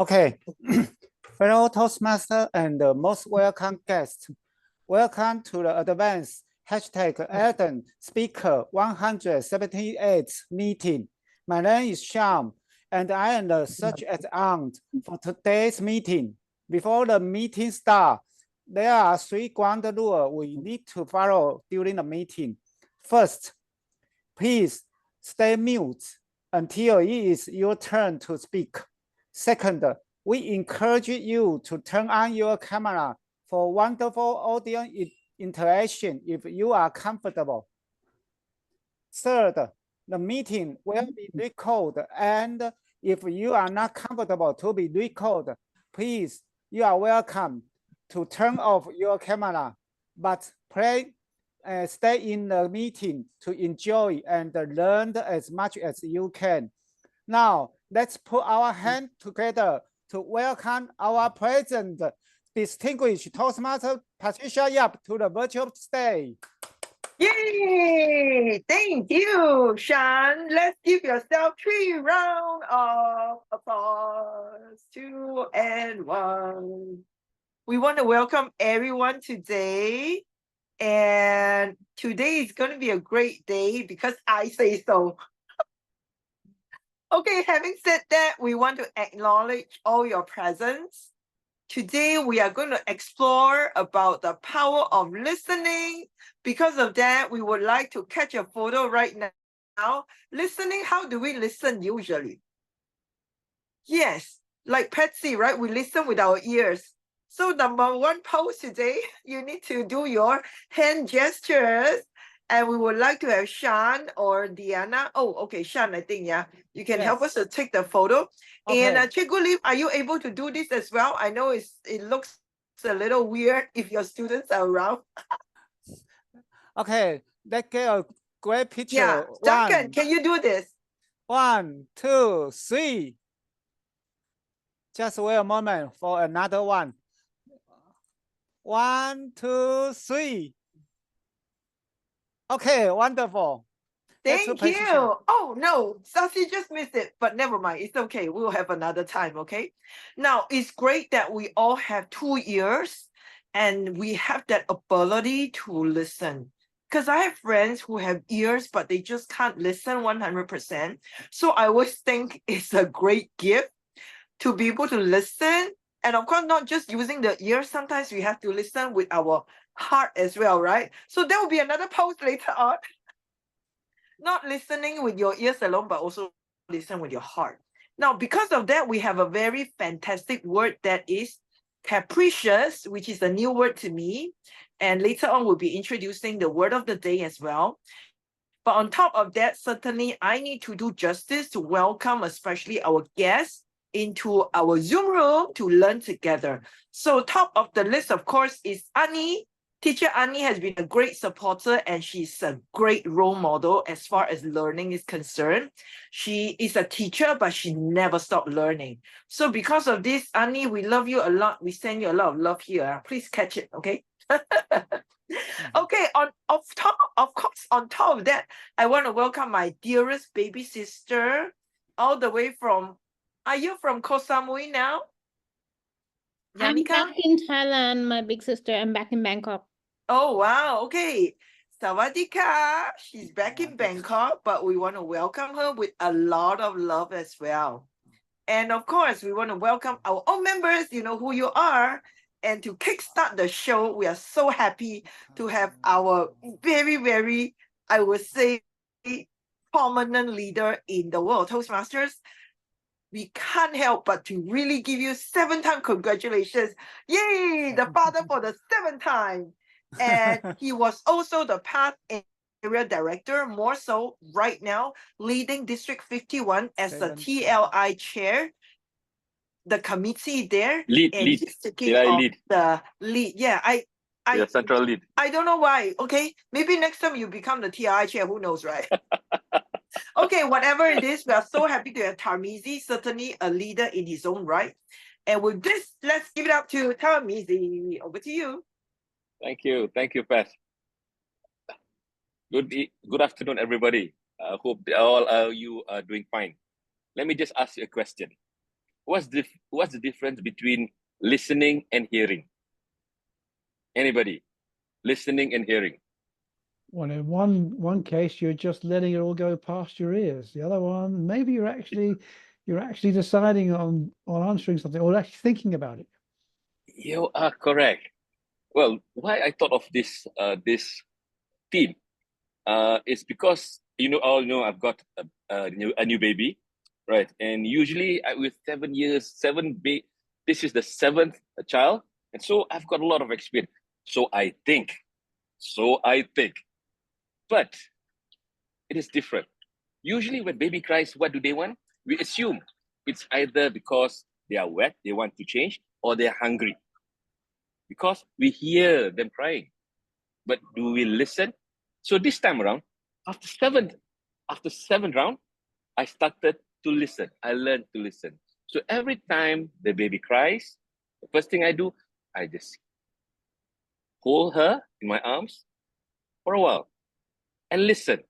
Okay, fellow Toastmaster and most welcome guests, welcome to the advanced #Eden Speaker 178 meeting. My name is Sham, and I am the search aunt for today's meeting. Before the meeting starts, there are 3 ground rules we need to follow during the meeting. First, please stay mute until it is your turn to speak. Second, we encourage you to turn on your camera for wonderful audio interaction if you are comfortable. Third, the meeting will be recorded, and if you are not comfortable to be recorded, please, you are welcome to turn off your camera, but stay in the meeting to enjoy and learn as much as you can. Now, let's put our hands together to welcome our present distinguished Toastmaster Patricia Yap to the virtual stage. Yay! Thank you, Sean. Let's give yourself 3 rounds of applause. 2 and 1. We want to welcome everyone today. And today is going to be a great day because I say so. Okay, having said that, we want to acknowledge all your presence. Today, we are going to explore about the power of listening. Because of that, we would like to catch a photo right now. Listening, how do we listen usually? Yes, like Patsy, right? We listen with our ears. So number 1 pose today, you need to do your hand gestures. And we would like to have Sean or Diana. Oh, okay, Sean, I think, yeah. You can help us to take the photo. Okay. And Cikgu Lim, are you able to do this as well? I know it looks a little weird if your students are around. Okay, let's get a great picture. Yeah, Duncan, can you do this? 1, 2, 3. Just wait a moment for another one. 1, 2, 3. Okay, wonderful. Thank you. Oh, no, Sassy just missed it, but never mind. It's okay. We'll have another time, okay? Now, it's great that we all have 2 ears and we have that ability to listen. Because I have friends who have ears, but they just can't listen 100%. So I always think it's a great gift to be able to listen. And of course, not just using the ears. Sometimes we have to listen with our heart as well, right? So there will be another post later on. Not listening with your ears alone, but also listen with your heart. Now, because of that, we have a very fantastic word that is capricious, which is a new word to me. And later on, we'll be introducing the word of the day as well. But on top of that, certainly I need to do justice to welcome especially our guests into our Zoom room to learn together. So top of the list, of course, is Annie. Teacher Annie has been a great supporter and she's a great role model as far as learning is concerned. She is a teacher, but she never stopped learning. So because of this, Annie, we love you a lot. We send you a lot of love here. Please catch it, okay? Okay, of course, on top of that, I want to welcome my dearest baby sister, all the way from, are you from Koh Samui now? I'm back in Thailand, my big sister. I'm back in Bangkok. Oh, wow. Okay. Sawadika. She's back in Bangkok, but we want to welcome her with a lot of love as well. And of course, we want to welcome our own members. You know who you are. And to kickstart the show, we are so happy to have our very, very, I would say, prominent leader in the world, Toastmasters. We can't help but to really give you 7-time congratulations. Yay, the father for the 7th time. And he was also the past area director, more so right now, leading District 51 as the TLI chair, the committee there. Lead. The lead. Yeah, the central lead. I don't know why. Okay, maybe next time you become the TLI chair, who knows, right? Okay, whatever it is, we are so happy to have Tarmizi, certainly a leader in his own right. And with this, let's give it up to Tarmizi. Over to you. Thank you, Pat. Good afternoon, everybody. I hope all you are doing fine. Let me just ask you a question. What's the difference between listening and hearing? Anybody? Listening and hearing. Well, in one case, you're just letting it all go past your ears. The other one, maybe you're actually deciding on answering something or actually thinking about it. You are correct. Well, why I thought of this theme is because all know I've got a new baby, right? And usually with 7 years, this is the 7th child, and so I've got a lot of experience. So I think, but it is different. Usually when baby cries, what do they want? We assume it's either because they are wet, they want to change, or they're hungry. Because we hear them crying. But do we listen? So this time around, after seventh round, I started to listen. I learned to listen. So every time the baby cries, the first thing I do, I just hold her in my arms for a while and listen.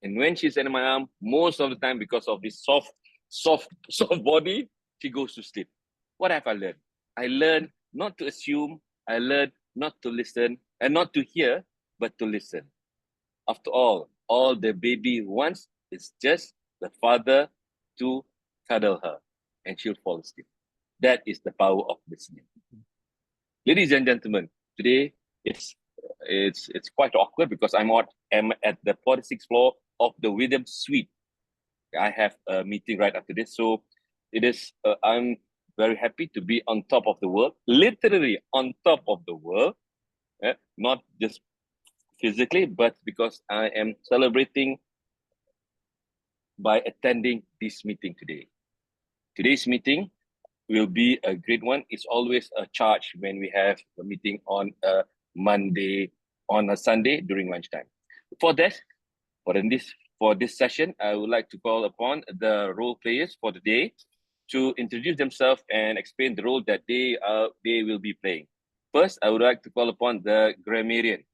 And when she's in my arm, most of the time, because of this soft body, she goes to sleep. What have I learned? I learned not to assume. I learned not to listen and not to hear, but to listen. After all the baby wants is just the father to cuddle her, and she'll fall asleep. That is the power of listening. Ladies and gentlemen, today it's quite awkward because I'm at the 46th floor of the Williams Suite. I have a meeting right after this, so it is. I'm very happy to be on top of the world, literally on top of the world, not just physically, but because I am celebrating by attending this meeting today. Today's meeting will be a great one. It's always a charge when we have a meeting on a Monday, on a Sunday during lunchtime. For this session, I would like to call upon the role players for the day to introduce themselves and explain the role that they will be playing. First, I would like to call upon the grammarian,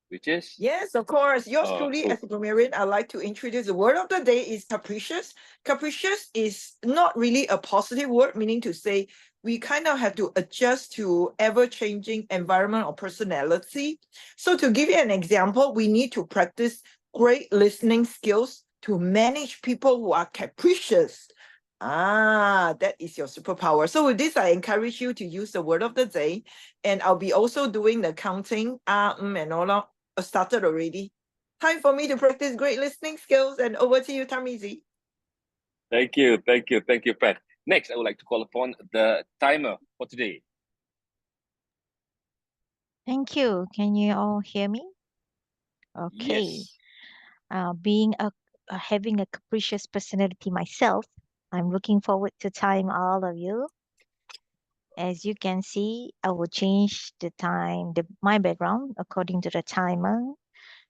which is? Yes, of course. Yours truly, as a grammarian, I'd like to introduce the word of the day is capricious. Capricious is not really a positive word, meaning to say we kind of have to adjust to ever-changing environment or personality. So to give you an example, we need to practice great listening skills to manage people who are capricious. That is your superpower. So with this, I encourage you to use the word of the day, and I'll be also doing the counting, and all that. Started already. Time for me to practice great listening skills, and over to you, Tamizi. Thank you, Pat. Next, I would like to call upon the timer for today. Thank you. Can you all hear me? Okay. Yes. Having a capricious personality myself, I'm looking forward to time all of you. As you can see, I will change the time, my background according to the timer.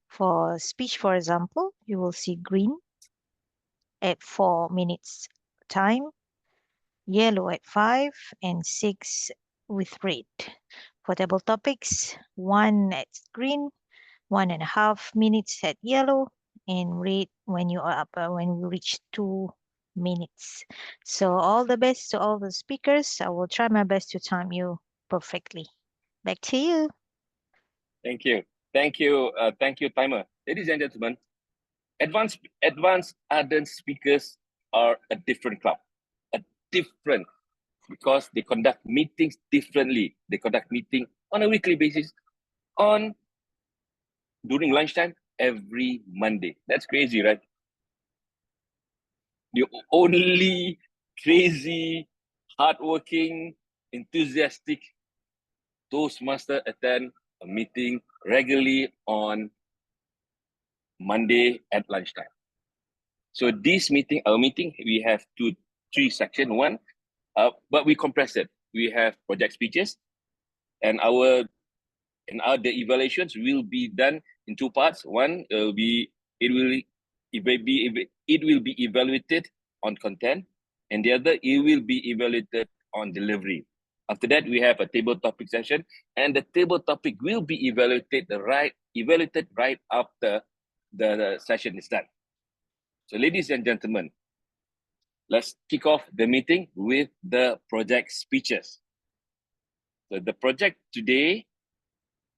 For speech, for example, you will see green at 4 minutes time, yellow at 5, and 6 with red. For table topics, 1 at green, 1.5 minutes at yellow, and red when you are up when we reach 2 minutes. So all the best to all the speakers. I will try my best to time you perfectly. Back to you. Thank you, timer. Ladies and gentlemen, advanced ardent speakers are a different club, because they conduct meetings differently. They conduct meeting on a weekly basis, during lunchtime every Monday. That's crazy, right? The only crazy, hardworking, enthusiastic Toastmaster attend a meeting regularly on Monday at lunchtime. So this meeting, our meeting, we have three sections. One, but we compress it. We have project speeches, and the evaluations will be done in 2 parts. One will be it will be evaluated on content, and the other it will be evaluated on delivery. After that, we have a table topic session, and the table topic will be evaluated right after the session is done. So ladies and gentlemen, let's kick off the meeting with the project speeches. So the project today,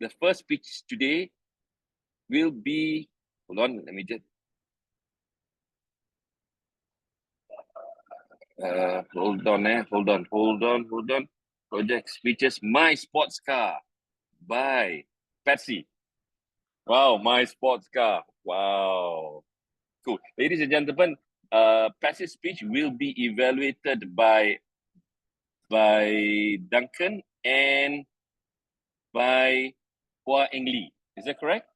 the first speech today will be, hold on, let me just, hold on. Project speeches, My Sports Car by Patsy. Wow, My Sports Car, wow. Cool. Ladies and gentlemen, Patsy's speech will be evaluated by Duncan and by Hua Eng Lee. Is that correct?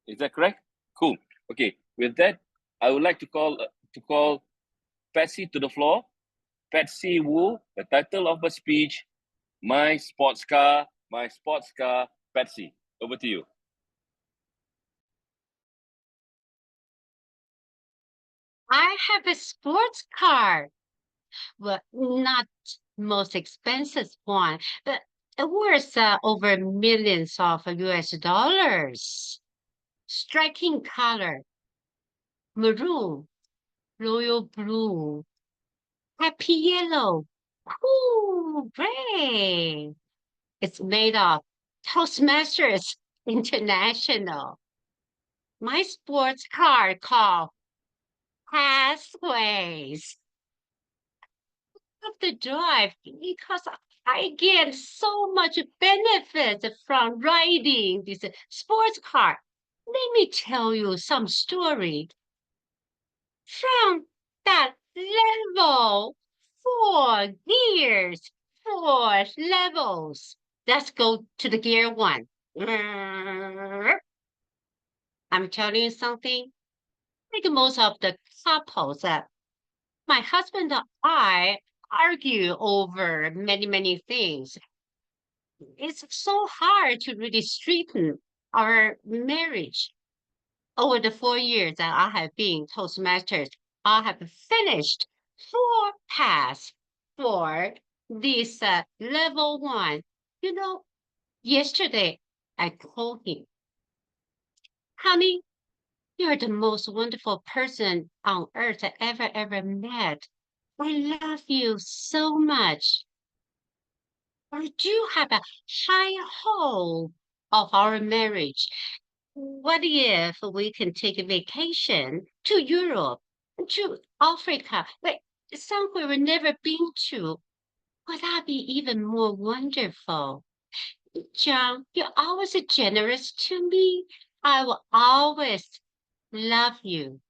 Is that correct? Cool. Okay. With that, I would like to call Patsy to the floor. Patsy Wu, the title of her speech, My Sports Car, Patsy. Over to you. I have a sports car. Well, not most expensive one, but it worth over millions of US dollars. Striking color, maroon, royal blue, happy yellow, cool gray. It's made of Toastmasters International. My sports car called Pathways. Of the drive because I get so much benefit from riding this sports car. Let me tell you some story. From that level, 4 gears, 4 levels. Let's go to the gear 1. I'm telling you something. Like most of the couples my husband and I argue over many things. It's so hard to really straighten our marriage. Over the 4 years that I have been Toastmasters, I have finished 4 paths for this level 1. You know, yesterday I told him, honey, you're the most wonderful person on earth I ever met. I love you so much. I do have a high hope of our marriage. What if we can take a vacation to Europe, to Africa, like somewhere we've never been to? Would that be even more wonderful? John, you're always generous to me. I will always love you.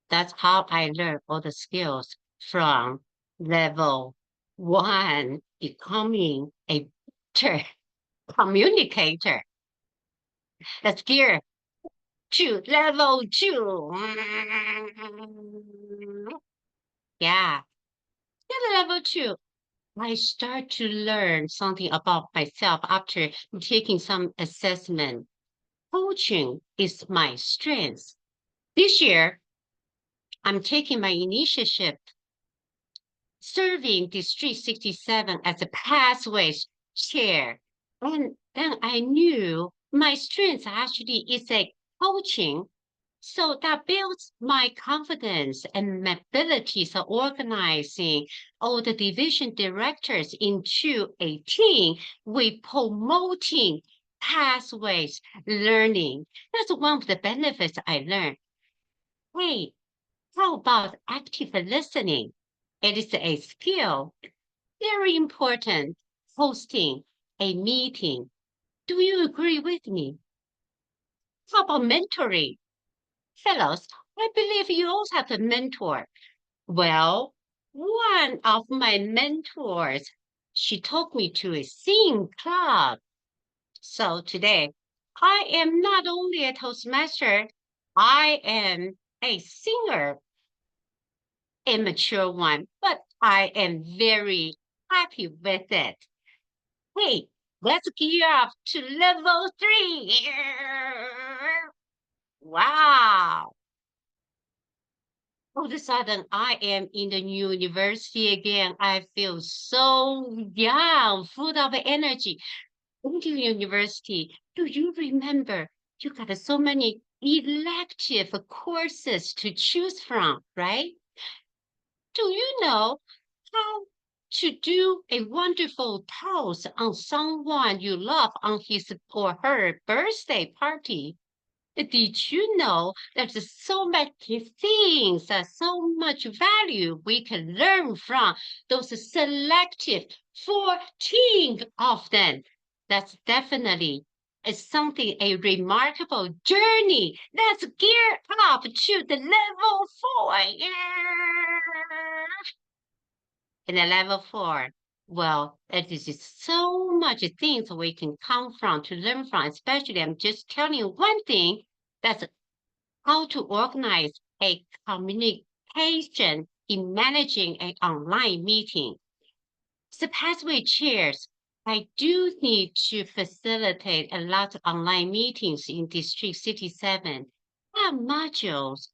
That's how I learned all the skills from level 1, becoming a better communicator. That's gear 2, level 2. Yeah. Level 2. I start to learn something about myself after taking some assessment. Coaching is my strength. This year, I'm taking my initiative serving District 67 as a pathways chair. And then I knew my strength actually is a coaching. So that builds my confidence and my abilities of organizing all the division directors into a team with promoting pathways learning. That's one of the benefits I learned. Hey, how about active listening? It is a skill, very important, hosting a meeting. Do you agree with me? How about mentoring? Fellows, I believe you also have a mentor. Well, one of my mentors, she took me to a singing club. So today, I am not only a Toastmaster, I am a singer. Immature one, but I am very happy with it. Hey, let's gear up to level 3. Wow. all of a sudden I am in the new university again. I feel so young, full of energy. Into university, do you remember you got so many elective courses to choose from, right? Do you know how to do a wonderful toast on someone you love on his or her birthday party? Did you know there's so many things, so much value we can learn from those selective 14 of them? That's definitely something, a remarkable journey. Let's gear up to the level 4. Yeah. In the level 4, well, it is just so much things we can come from to learn from. Especially, I'm just telling you one thing, that's how to organize a communication in managing an online meeting. So pathway chairs, I do need to facilitate a lot of online meetings in District City 7. That modules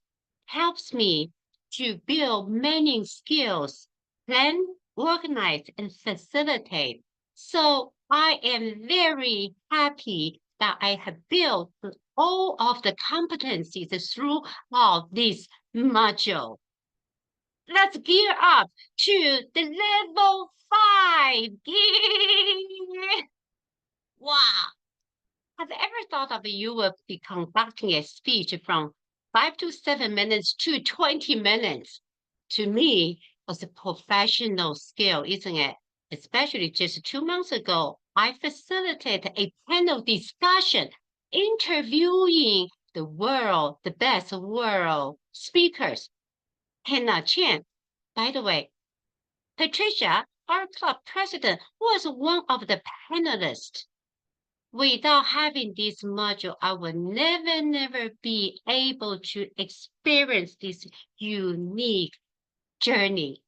helps me to build many skills, plan, organize, and facilitate. So I am very happy that I have built all of the competencies through all this module. Let's gear up to the level 5. Wow. Have you ever thought of you will be conducting a speech from 5 to 7 minutes to 20 minutes? To me, it's a professional skill, isn't it? Especially just 2 months ago, I facilitated a panel discussion interviewing the best world speakers. Hannah Chen, by the way, Patricia, our club president, was one of the panelists. Without having this module, I would never be able to experience this unique journey.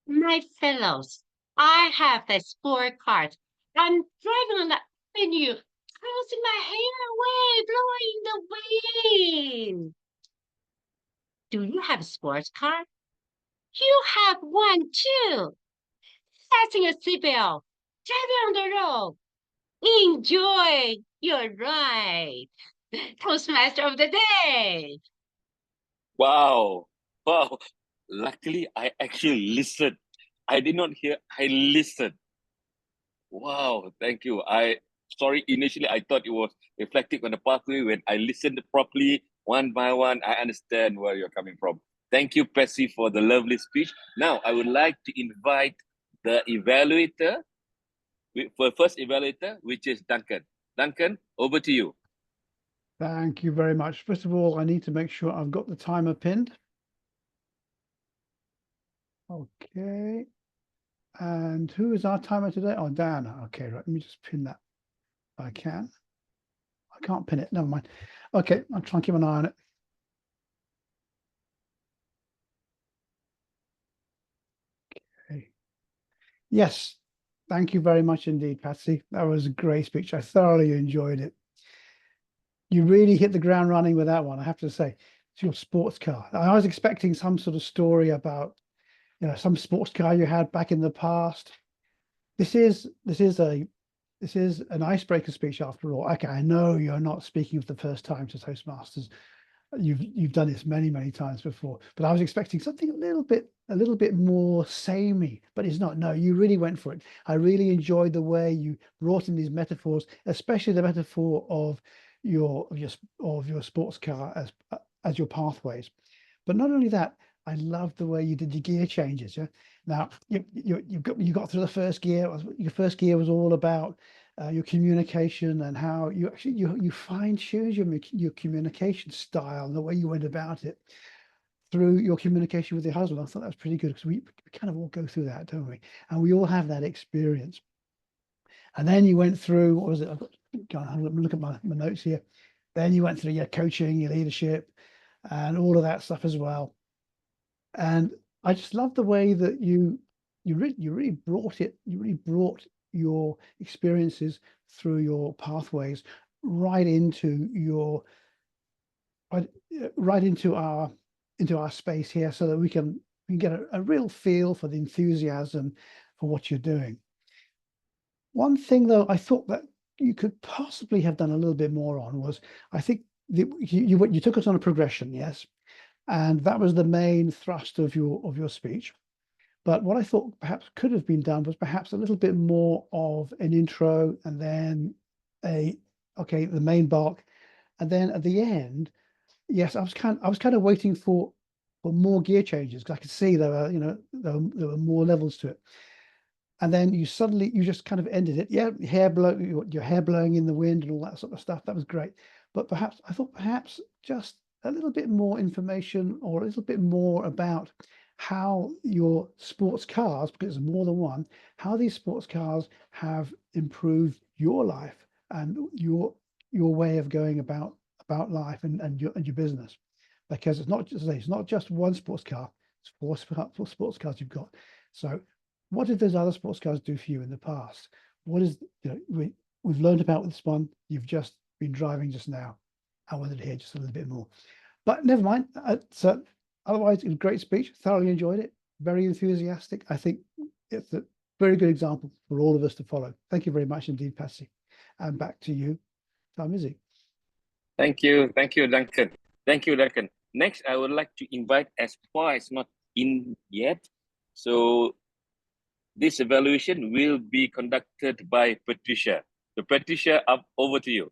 My fellows, I have a scorecard. I'm driving on the avenue, tossing my hair away, blowing the wind. Do you have a sports car? You have one too. Fasten your seatbelt. Driving on the road. Enjoy your ride. Toastmaster of the day. Wow. Wow. Luckily, I actually listened. I did not hear, I listened. Wow. Thank you. Sorry, initially I thought it was reflecting on the pathway. When I listened properly, one by one, I understand where you're coming from. Thank you, Patsy, for the lovely speech. Now, I would like to invite the evaluator, for first evaluator, which is Duncan. Duncan, over to you. Thank you very much. First of all, I need to make sure I've got the timer pinned. Okay. And who is our timer today? Oh, Dan. Okay, right. Let me just pin that if I can. I can't pin it. Never mind. Okay, I'll try and keep an eye on it. Okay. Yes. Thank you very much indeed, Patsy. That was a great speech. I thoroughly enjoyed it. You really hit the ground running with that one, I have to say. It's your sports car. I was expecting some sort of story about, you know, some sports car you had back in the past. This is an icebreaker speech after all. Okay, I know you're not speaking for the first time to Toastmasters. You've done this many times before, but I was expecting something a little bit more samey, but it's not. No, you really went for it. I really enjoyed the way you brought in these metaphors, especially the metaphor of your sports car as your pathways. But not only that, I love the way you did your gear changes. Yeah. Now you got through the first gear. Your first gear was all about your communication and how you fine-tuned your communication style and the way you went about it through your communication with your husband. I thought that was pretty good because we kind of all go through that, don't we? And we all have that experience. And then you went through, what was it? Look at my notes here. Then you went through your coaching, your leadership, and all of that stuff as well. And I just love the way that you really brought it. You really brought your experiences through your pathways right into our into our space here so that we can get a real feel for the enthusiasm for what you're doing. One thing, though, I thought that you could possibly have done a little bit more on was, I think you took us on a progression, yes, and that was the main thrust of your speech. But what I thought perhaps could have been done was perhaps a little bit more of an intro, and then the main bulk, and then at the end, yes, I was kind of waiting for more gear changes, because I could see there were more levels to it. And then you just kind of ended it. Yeah, your hair blowing in the wind and all that sort of stuff. That was great. But I thought perhaps just a little bit more information, or a little bit more about how your sports cars, because it's more than one, how these sports cars have improved your life and your way of going about life and your business. Because it's not just one sports car, it's four sports cars you've got. So what did those other sports cars do for you in the past? What is, we've learned about this one, you've just been driving just now. I wanted to hear just a little bit more, but never mind. So otherwise, it was a great speech, thoroughly enjoyed it, very enthusiastic. I think it's a very good example for all of us to follow. Thank you very much indeed, Patsy. And back to you, Tharmizi. Thank you, Duncan. Thank you, Duncan. Next, I would like to invite, as far as not in yet, so this evaluation will be conducted by Patricia. So Patricia, over to you.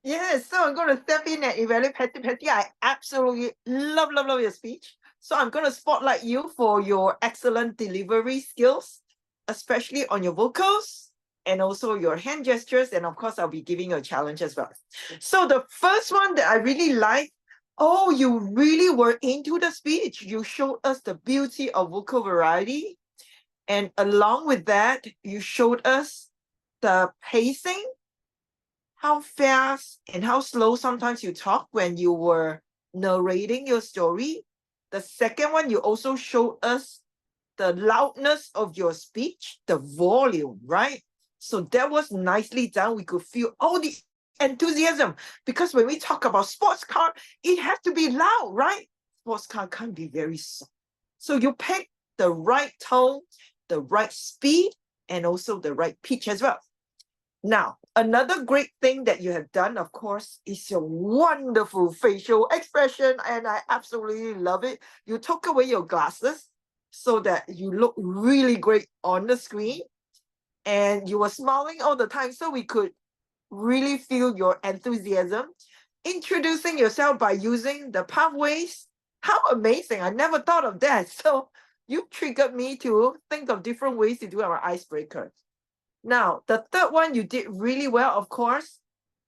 Yes, so I'm going to step in and evaluate Patty. Patty, I absolutely love your speech. So I'm going to spotlight you for your excellent delivery skills, especially on your vocals and also your hand gestures. And of course, I'll be giving you a challenge as well. So the first one that I really like, you really were into the speech. You showed us the beauty of vocal variety. And along with that, you showed us the pacing, how fast and how slow sometimes you talk when you were narrating your story. The second one, you also showed us the loudness of your speech, the volume, right? So that was nicely done. We could feel all the enthusiasm, because when we talk about sports car, it has to be loud, right? Sports car can't be very soft. So you picked the right tone, the right speed, and also the right pitch as well. Now, another great thing that you have done, of course, is your wonderful facial expression, and I absolutely love it. You took away your glasses so that you look really great on the screen, and you were smiling all the time, so we could really feel your enthusiasm. Introducing yourself by using the pathways. How amazing. I never thought of that. So you triggered me to think of different ways to do our icebreaker. Now, the third one, you did really well, of course.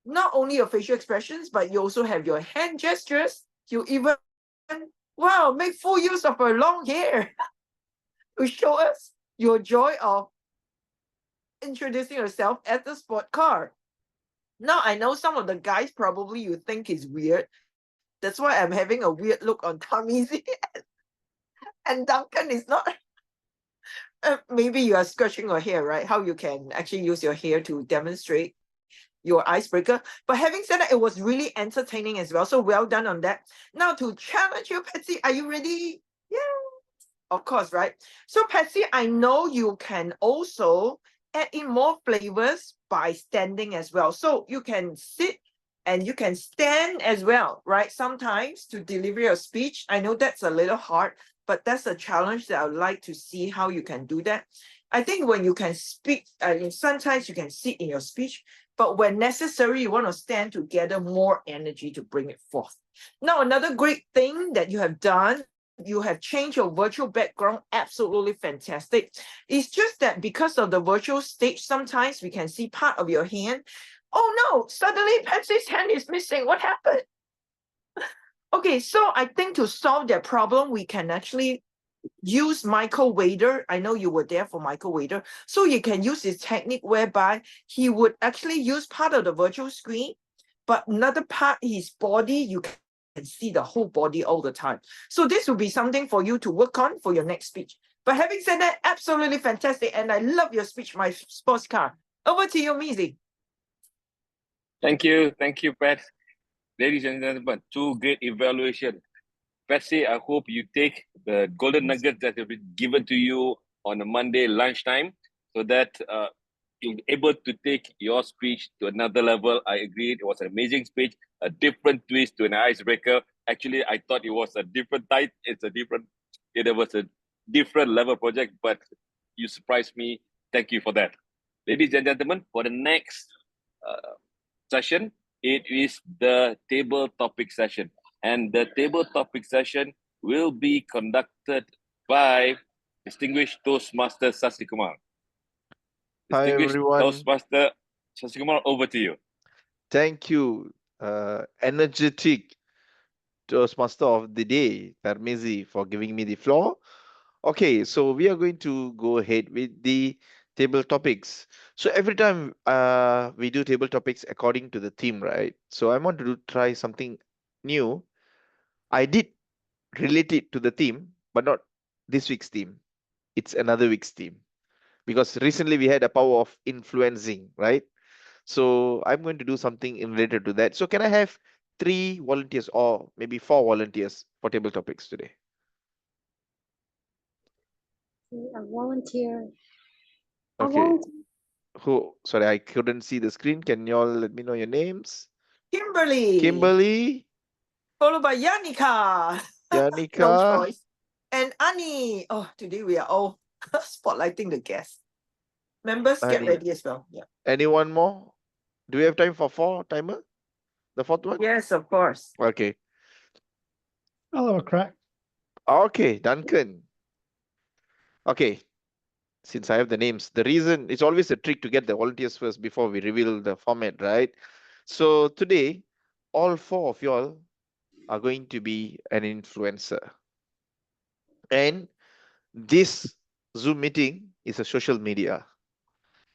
Not only your facial expressions, but you also have your hand gestures. You even, make full use of her long hair to show us your joy of introducing yourself as the sport car. Now, I know some of the guys probably you think is weird. That's why I'm having a weird look on Tharmizi. And Duncan is not. Maybe you are scratching your hair, right? How you can actually use your hair to demonstrate your icebreaker. But having said that, it was really entertaining as well. So well done on that. Now to challenge you, Patsy, are you ready? Yeah, of course, right? So Patsy, I know you can also add in more flavors by standing as well. So you can sit and you can stand as well, right? Sometimes to deliver your speech. I know that's a little hard, but that's a challenge that I would like to see how you can do that. I think when you can speak, sometimes you can sit in your speech, but when necessary, you want to stand to gather more energy to bring it forth. Now, another great thing that you have done, you have changed your virtual background, absolutely fantastic. It's just that because of the virtual stage, sometimes we can see part of your hand. Oh no, suddenly Patsy's hand is missing. What happened? Okay, so I think to solve that problem, we can actually use Michael Wader. I know you were there for Michael Wader. So you can use this technique whereby he would actually use part of the virtual screen, but another part, his body, you can see the whole body all the time. So this will be something for you to work on for your next speech. But having said that, absolutely fantastic. And I love your speech, my sports car. Over to you, Mizi. Thank you, Pat. Ladies and gentlemen, two great evaluations. Patsy, I hope you take the golden nuggets that have been given to you on a Monday lunchtime so that you'll be able to take your speech to another level. I agree. It was an amazing speech, a different twist to an icebreaker. Actually, I thought it was a different type. It was a different level project, but you surprised me. Thank you for that. Ladies and gentlemen, for the next session, it is the table topic session. And the table topic session will be conducted by distinguished Toastmaster Sasikumar. Hi, Distinguished everyone. Toastmaster Sasikumar, over to you. Thank you, energetic Toastmaster of the day, Tarmizi, for giving me the floor. Okay, so we are going to go ahead with the table topics. So every time we do table topics according to the theme, right? So I want to try something new. I did relate it to the theme, but not this week's theme. It's another week's theme. Because recently we had a power of influencing, right? So I'm going to do something related to that. So can I have 3 volunteers or maybe 4 volunteers for table topics today? A volunteer. Okay. Who? Sorry, I couldn't see the screen. Can you all let me know your names? Kimberly. Kimberly, Followed by Yanika. No Yanika, choice. And Annie. Oh, today we are all spotlighting the guests. Members, get Annie. ready as well. Yeah. Anyone more? Do we have time for 4 timer? The 4th one? Yes, of course. Okay. I'll have a crack. Okay, Duncan. Okay. Since I have the names, the reason it's always a trick to get the volunteers first before we reveal the format, right? So today, all 4 of y'all are going to be an influencer. And this Zoom meeting is a social media.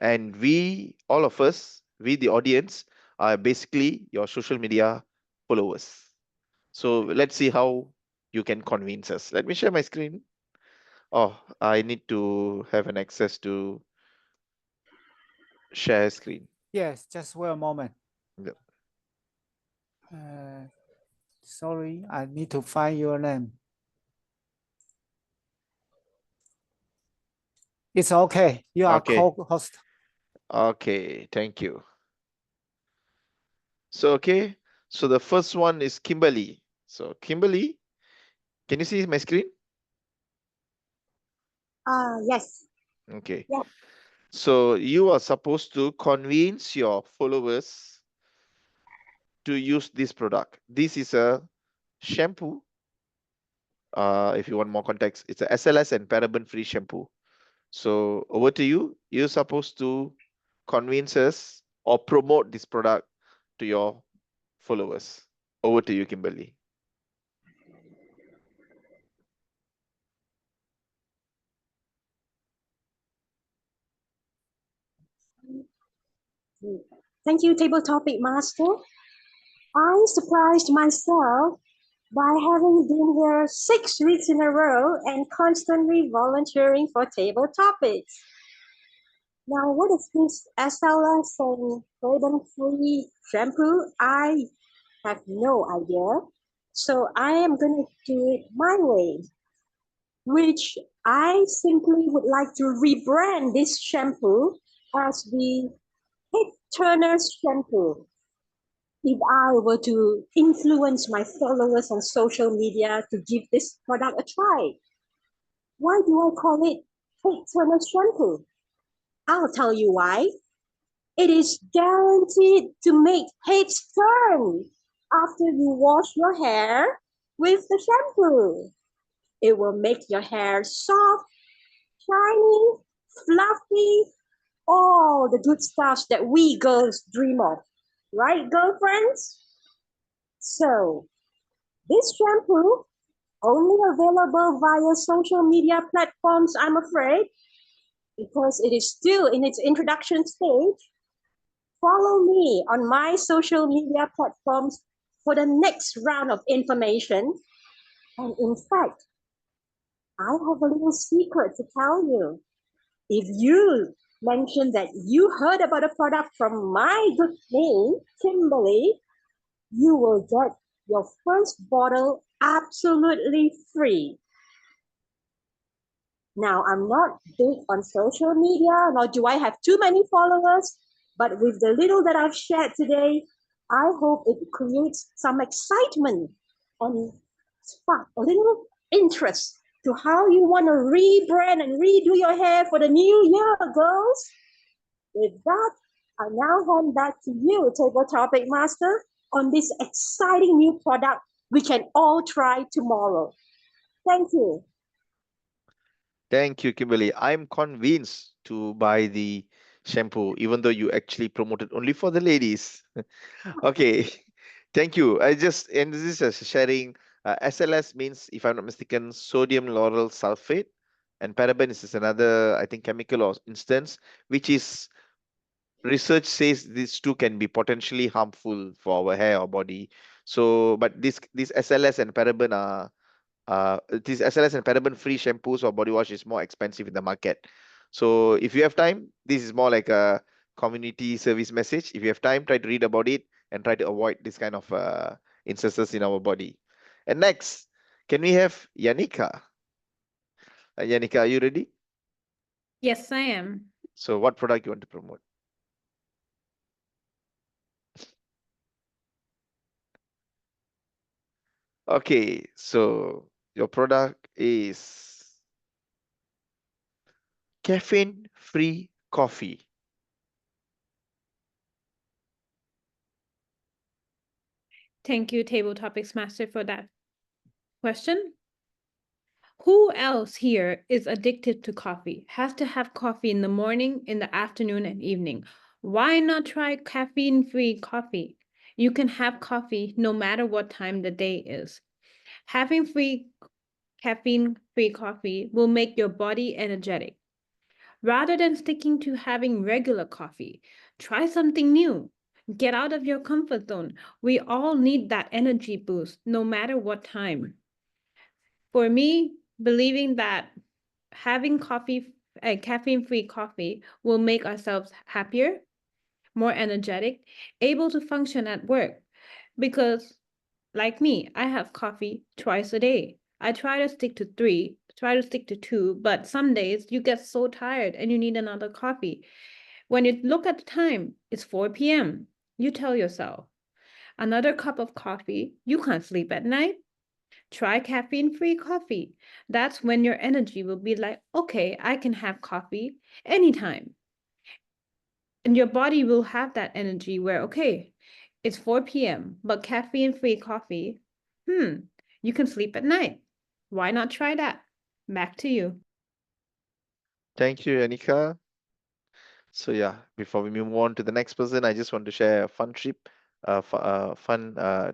And we, all of us, we the audience, are basically your social media followers. So let's see how you can convince us. Let me share my screen. Oh, I need to have an access to share screen. Yes, just wait a moment. Yep. Sorry, I need to find your name. It's okay. You are Okay. co-host. Okay, thank you. So, okay. So the first one is Kimberly. So Kimberly, can you see my screen? Yes. Okay. Yeah. So you are supposed to convince your followers to use this product. This is a shampoo. If you want more context, it's a SLS and paraben-free shampoo. So over to you. You're supposed to convince us or promote this product to your followers. Over to you, Kimberly. Thank you, Table Topic Master. I surprised myself by having been here 6 weeks in a row and constantly volunteering for table topics. Now, what is this SLS and paraben-free shampoo? I have no idea. So I am going to do it my way, which I simply would like to rebrand this shampoo as the Head Turner's shampoo. If I were to influence my followers on social media to give this product a try, why do I call it Head Turner's shampoo? I'll tell you why. It is guaranteed to make heads turn after you wash your hair with the shampoo. It will make your hair soft, shiny, fluffy, all the good stuff that we girls dream of. Right, girlfriends? So, this shampoo only available via social media platforms, I'm afraid, because it is still in its introduction stage. Follow me on my social media platforms for the next round of information. And in fact, I have a little secret to tell you. If you mention that you heard about a product from my good name, Kimberly, you will get your first bottle absolutely free. Now, I'm not big on social media, nor do I have too many followers, but with the little that I've shared today, I hope it creates some excitement and spark a little interest to how you want to rebrand and redo your hair for the new year, girls. With that, I now hand back to you, Table Topic Master, on this exciting new product we can all try tomorrow. Thank you. Thank you, Kimberly. I'm convinced to buy the shampoo, even though you actually promoted only for the ladies. Okay, thank you. I just, and this is sharing, SLS means, if I'm not mistaken, sodium lauryl sulfate, and paraben is another, I think, chemical or instance, which is, research says these two can be potentially harmful for our hair or body. So, but this SLS and paraben are, these SLS and paraben free shampoos or body wash is more expensive in the market. So if you have time, this is more like a community service message. If you have time, try to read about it and try to avoid this kind of instances in our body. And next, can we have Yanika? Yanika, are you ready? Yes, I am. So what product you want to promote? Okay, so your product is caffeine-free coffee. Thank you, Table Topics Master, for that question. Who else here is addicted to coffee? Has to have coffee in the morning, in the afternoon, and evening. Why not try caffeine-free coffee? You can have coffee no matter what time the day is. Having caffeine-free coffee will make your body energetic. Rather than sticking to having regular coffee, try something new. Get out of your comfort zone. We all need that energy boost no matter what time. For me, believing that having caffeine-free coffee will make ourselves happier, more energetic, able to function at work. Because, like me, I have coffee twice a day. I try to stick to 3, try to stick to 2, but some days you get so tired and you need another coffee. When you look at the time, it's 4 p.m. You tell yourself, another cup of coffee, you can't sleep at night. Try caffeine-free coffee. That's when your energy will be like, okay, I can have coffee anytime. And your body will have that energy where, okay, it's 4 p.m., but caffeine-free coffee, you can sleep at night. Why not try that? Back to you. Thank you, Anika. So yeah, before we move on to the next person, I just want to share a fun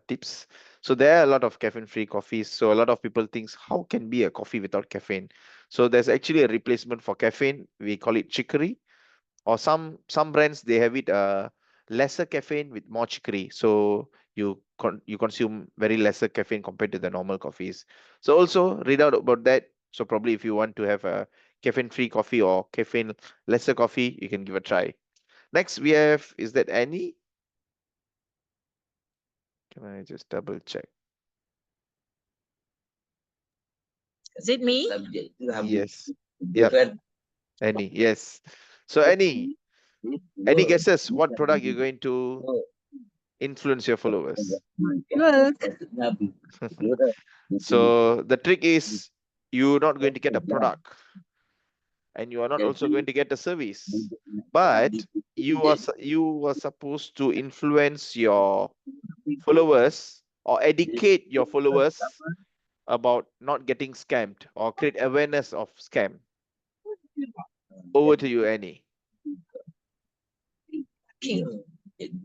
tips. So there are a lot of caffeine-free coffees. So a lot of people think, how can be a coffee without caffeine? So there's actually a replacement for caffeine. We call it chicory, or some brands, they have it lesser caffeine with more chicory. So you consume very lesser caffeine compared to the normal coffees. So also read out about that. So probably if you want to have a caffeine-free coffee or caffeine lesser coffee, you can give a try. Next we have, is that Annie? Can I just double check? Is it me? Yes. Yeah. Annie, yes. So Annie, any guesses what product you're going to influence your followers? So the trick is, you're not going to get a product, and you are not also going to get a service, but you are supposed to influence your followers or educate your followers about not getting scammed or create awareness of scam. Over to you, Annie. Okay.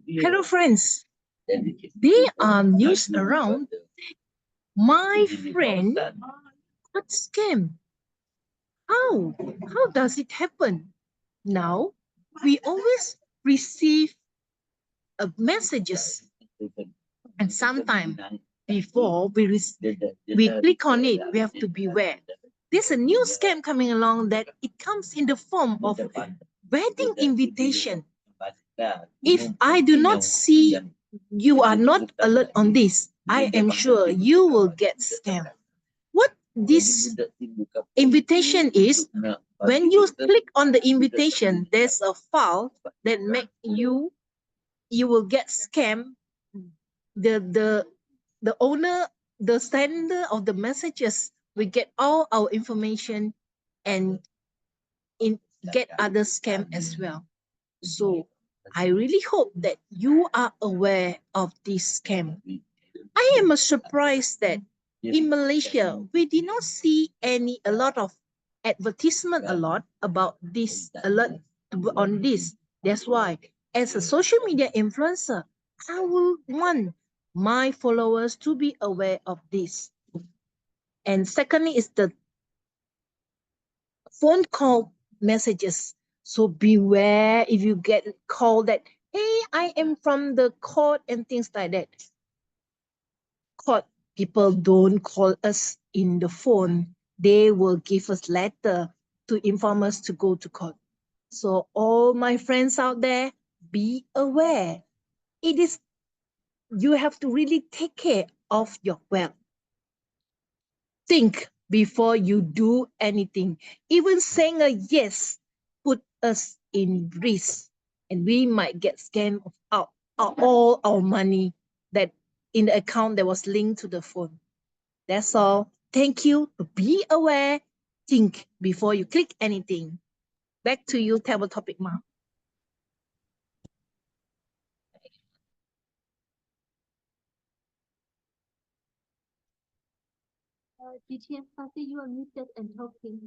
Hello, friends. There are news around. My friend got scammed. How? How does it happen? Now, we always receive messages, and sometimes before we click on it, we have to beware. There's a new scam coming along that it comes in the form of wedding invitation. If I do not see you are not alert on this, I am sure you will get scammed. What this invitation is, when you click on the invitation, there's a file that make you will get scammed. The owner, the sender of the messages will get all our information and get other scam as well. So I really hope that you are aware of this scam. I am surprised that in Malaysia, we did not see a lot of advertisement about this alert on this. That's why, as a social media influencer, I will want my followers to be aware of this. And secondly is the phone call messages. So beware if you get a call that, hey, I am from the court and things like that. Court people don't call us in the phone. They will give us letter to inform us to go to court. So all my friends out there, be aware. You have to really take care of your wealth. Think before you do anything. Even saying a yes put us in risk, and we might get scammed of all our money that in the account that was linked to the phone. That's all. Thank you. Be aware. Think before you click anything. Back to you, Table Topic Ma. GTM Sassy, you are muted and talking.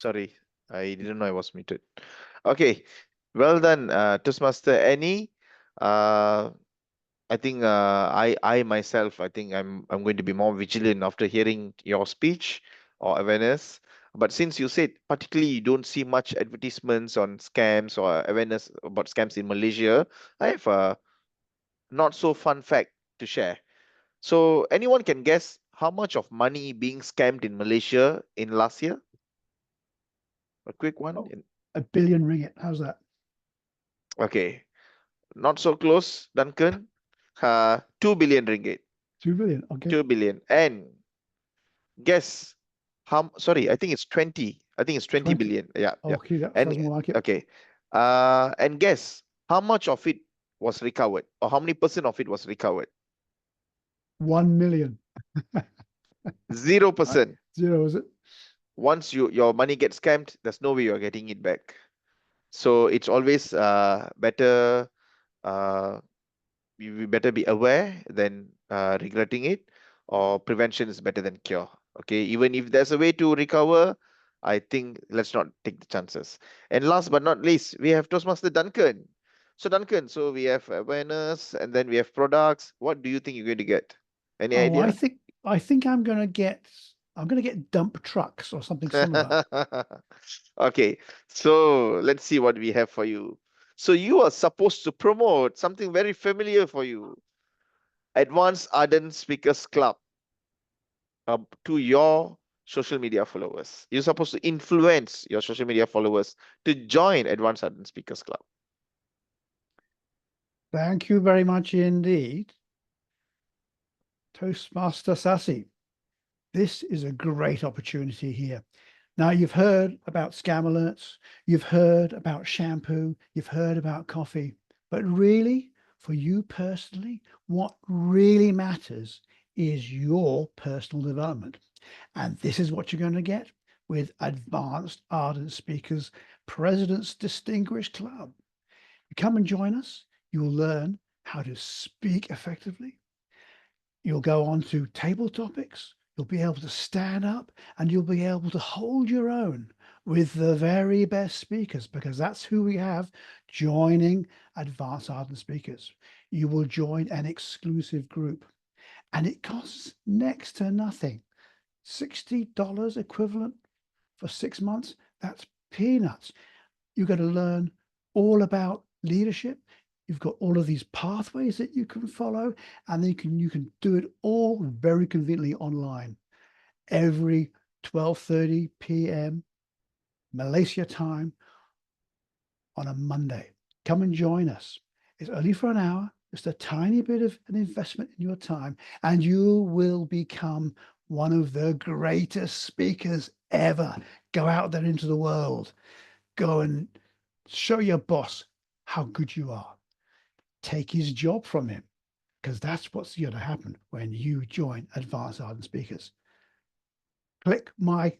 Sorry, I didn't know I was muted. Okay, well done, Toastmaster Annie. I think I myself, I think I'm going to be more vigilant after hearing your speech or awareness. But since you said particularly you don't see much advertisements on scams or awareness about scams in Malaysia, I have a not so fun fact to share. So anyone can guess how much of money being scammed in Malaysia in last year? A quick one. Oh, $1 billion ringgit. How's that? Okay, not so close, Duncan. 2 billion ringgit. 2 billion. Okay. 2 billion. And guess how? Sorry, I think it's 20. I think it's 20 billion. Yeah. Yeah. Okay, that And sounds more like it. okay. And guess how much of it was recovered, or how many percent of it was recovered? 1 million. 0%. Zero, is it? Once your money gets scammed, there's no way you're getting it back. So it's always better. We better be aware than regretting it, or prevention is better than cure. Okay, even if there's a way to recover, I think let's not take the chances. And last but not least, we have Toastmaster Duncan. So Duncan, so we have awareness and then we have products. What do you think you're going to get? Any idea? I think I'm gonna get dump trucks or something similar. Okay, so let's see what we have for you. So you are supposed to promote something very familiar for you. Advanced Ardent Speakers Club to your social media followers. You're supposed to influence your social media followers to join Advanced Ardent Speakers Club. Thank you very much indeed, Toastmaster Sassy. This is a great opportunity here. Now, you've heard about scam alerts, you've heard about shampoo, you've heard about coffee, but really, for you personally, what really matters is your personal development. And this is what you're going to get with Advanced Ardent Speakers President's Distinguished Club. You come and join us, you'll learn how to speak effectively. You'll go on to table topics. You'll be able to stand up and you'll be able to hold your own with the very best speakers, because that's who we have joining Advanced Ardent Speakers. You will join an exclusive group and it costs next to nothing. $60 equivalent for 6 months. That's peanuts. You're going to learn all about leadership. You've got all of these pathways that you can follow, and then you can do it all very conveniently online every 12:30 p.m. Malaysia time, on a Monday. Come and join us. It's only for an hour, just a tiny bit of an investment in your time, and you will become one of the greatest speakers ever. Go out there into the world. Go and show your boss how good you are. Take his job from him, because that's what's going to happen when you join Advanced Ardent Speakers. Click my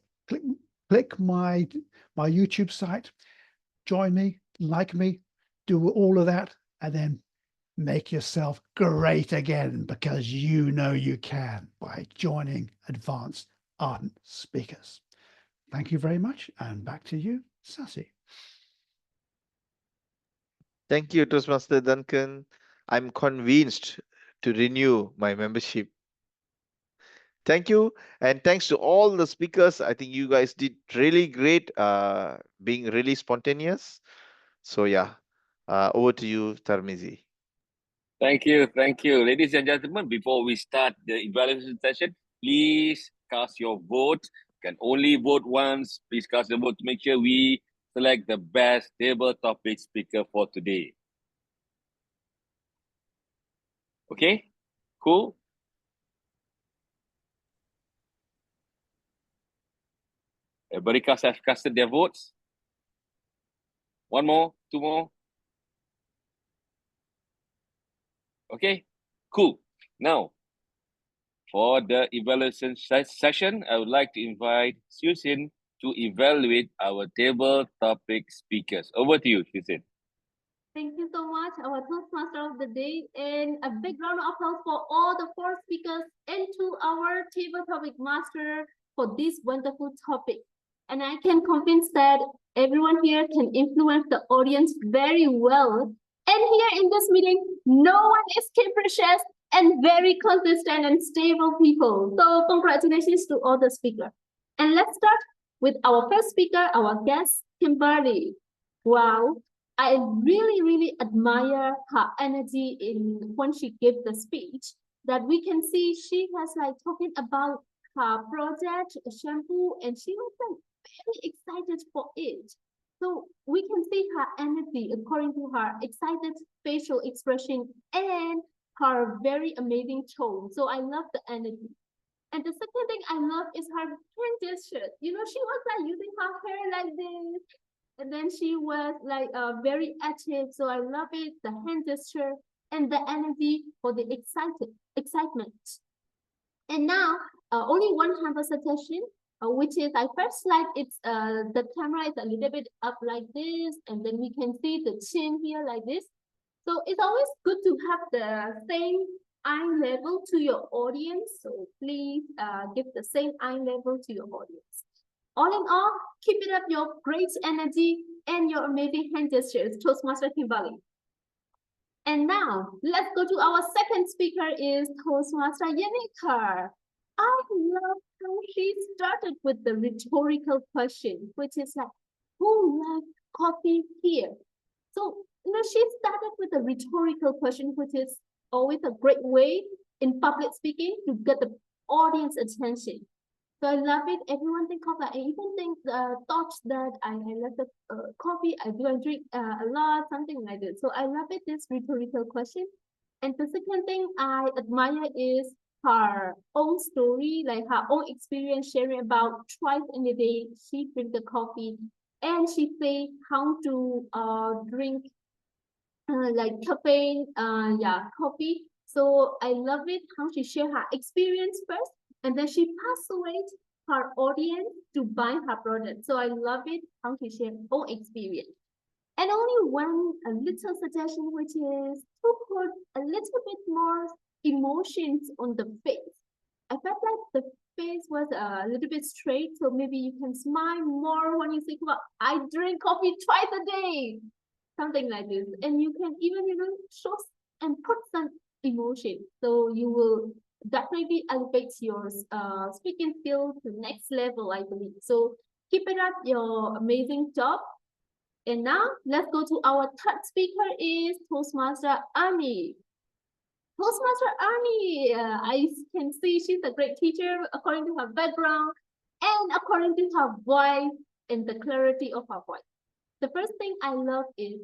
YouTube site, join me, like me, do all of that, and then make yourself great again, because you know you can by joining Advanced Ardent Speakers. Thank you very much, and back to you, Sassy. Thank you, Toastmaster Duncan. I'm convinced to renew my membership. Thank you, and thanks to all the speakers. I think you guys did really great, being really spontaneous. So yeah, over to you, Tarmizi. Thank you. Ladies and gentlemen, before we start the evaluation session, please cast your vote. You can only vote once. Please cast your vote to make sure we select the best table topic speaker for today. Okay, cool. Everybody have casted their votes. One more, two more. Okay, cool. Now, for the evaluation session, I would like to invite Susan to evaluate our table topic speakers. Over to you, Susan. Thank you so much, our Toastmaster of the day, and a big round of applause for all the 4 speakers and to our table topic master for this wonderful topic. And I can convince that everyone here can influence the audience very well. And here in this meeting, no one is capricious and very consistent and stable people. So congratulations to all the speakers. And let's start with our first speaker, our guest, Kimberly. Wow. I really admire her energy when she gave the speech, that we can see she has like talking about her project, shampoo, and she was like very excited for it. So we can see her energy according to her excited facial expression and her very amazing tone. So I love the energy. And the second thing I love is her hand gesture. You know, she was like using her hair like this. And then she was like very active. So I love it, the hand gesture and the energy for the excitement. And now only one hand suggestion, which is I first like it's the camera is a little bit up like this, and then we can see the chin here like this. So it's always good to have the same eye level to your audience. So please give the same eye level to your audience. All in all, keep it up your great energy and your amazing hand gestures, Toastmaster Kimberly. And now, let's go to our second speaker is Toastmaster Yenika. I love how she started with the rhetorical question, which is like, who loves coffee here? So, you know, she started with a rhetorical question, which is always a great way in public speaking to get the audience attention. So I love it. Everyone think of that. I even think thoughts that I love the coffee. I do and drink a lot, something like this. So I love it. This rhetorical question. And the second thing I admire is her own story, like her own experience sharing about twice in a day she drinks the coffee, and she say how to drink like caffeine, coffee. So I love it how she share her experience first. And then she persuades her audience to buy her product. So I love it how she shares her own experience. And only one little suggestion, which is to put a little bit more emotions on the face. I felt like the face was a little bit straight, so maybe you can smile more when you think about, I drink coffee twice a day, something like this. And you can even, you know, show and put some emotion. So you will definitely elevates your speaking skill to the next level, I believe. So keep it up, your amazing job. And now let's go to our third speaker is Toastmaster Annie. Toastmaster Annie, I can see she's a great teacher according to her background and according to her voice and the clarity of her voice. The first thing I love is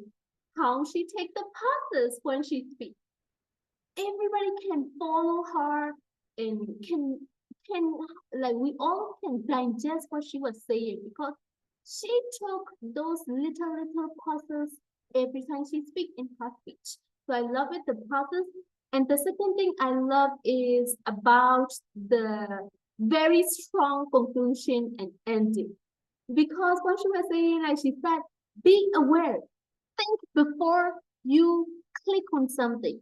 how she takes the pauses when she speaks. Everybody can follow her and can like we all can digest what she was saying because she took those little pauses every time she speaks in her speech. So I love it, the pauses. And the second thing I love is about the very strong conclusion and ending. Because what she was saying, like she said, be aware, think before you click on something.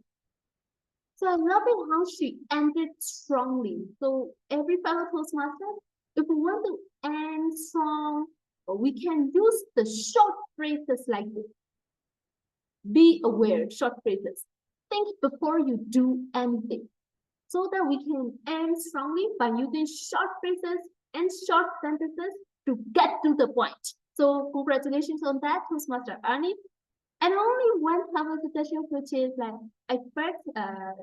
So I love it how she ended strongly. So every fellow Toastmaster, if we want to end strong, we can use the short phrases like this. Be aware, short phrases. Think before you do anything. So that we can end strongly by using short phrases and short sentences to get to the point. So congratulations on that, Toastmaster Arnie. And only one travel suggestion, which is like, at first,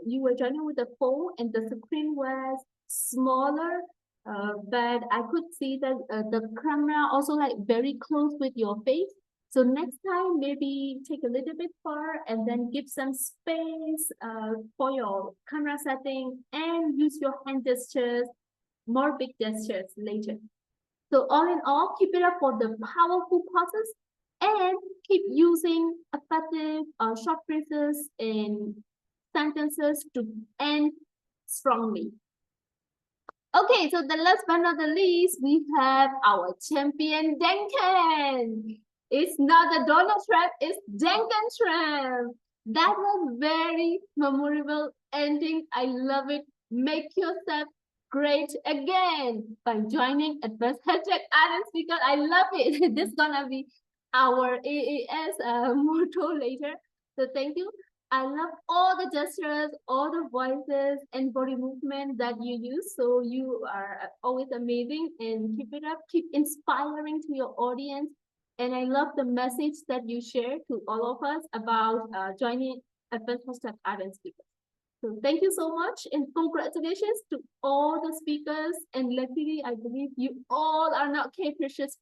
you were joining with the phone and the screen was smaller, but I could see that the camera also like very close with your face. So next time, maybe take a little bit far and then give some space for your camera setting and use your hand gestures, more big gestures later. So all in all, keep it up for the powerful pauses and keep using effective short phrases and sentences to end strongly. Okay, so the last but not the least, we have our champion Duncan. It's not the Donald Trump, it's Duncan Trump. That was very memorable ending. I love it. Make yourself great again by joining Advanced Hashtag Adams because I love it. This is gonna be our AAS motto later. So thank you. I love all the gestures, all the voices and body movement that you use. So you are always amazing and keep it up. Keep inspiring to your audience. And I love the message that you share to all of us about joining Advanced Hashtag Adams speakers. So thank you so much and congratulations to all the speakers. And luckily, I believe you all are not capricious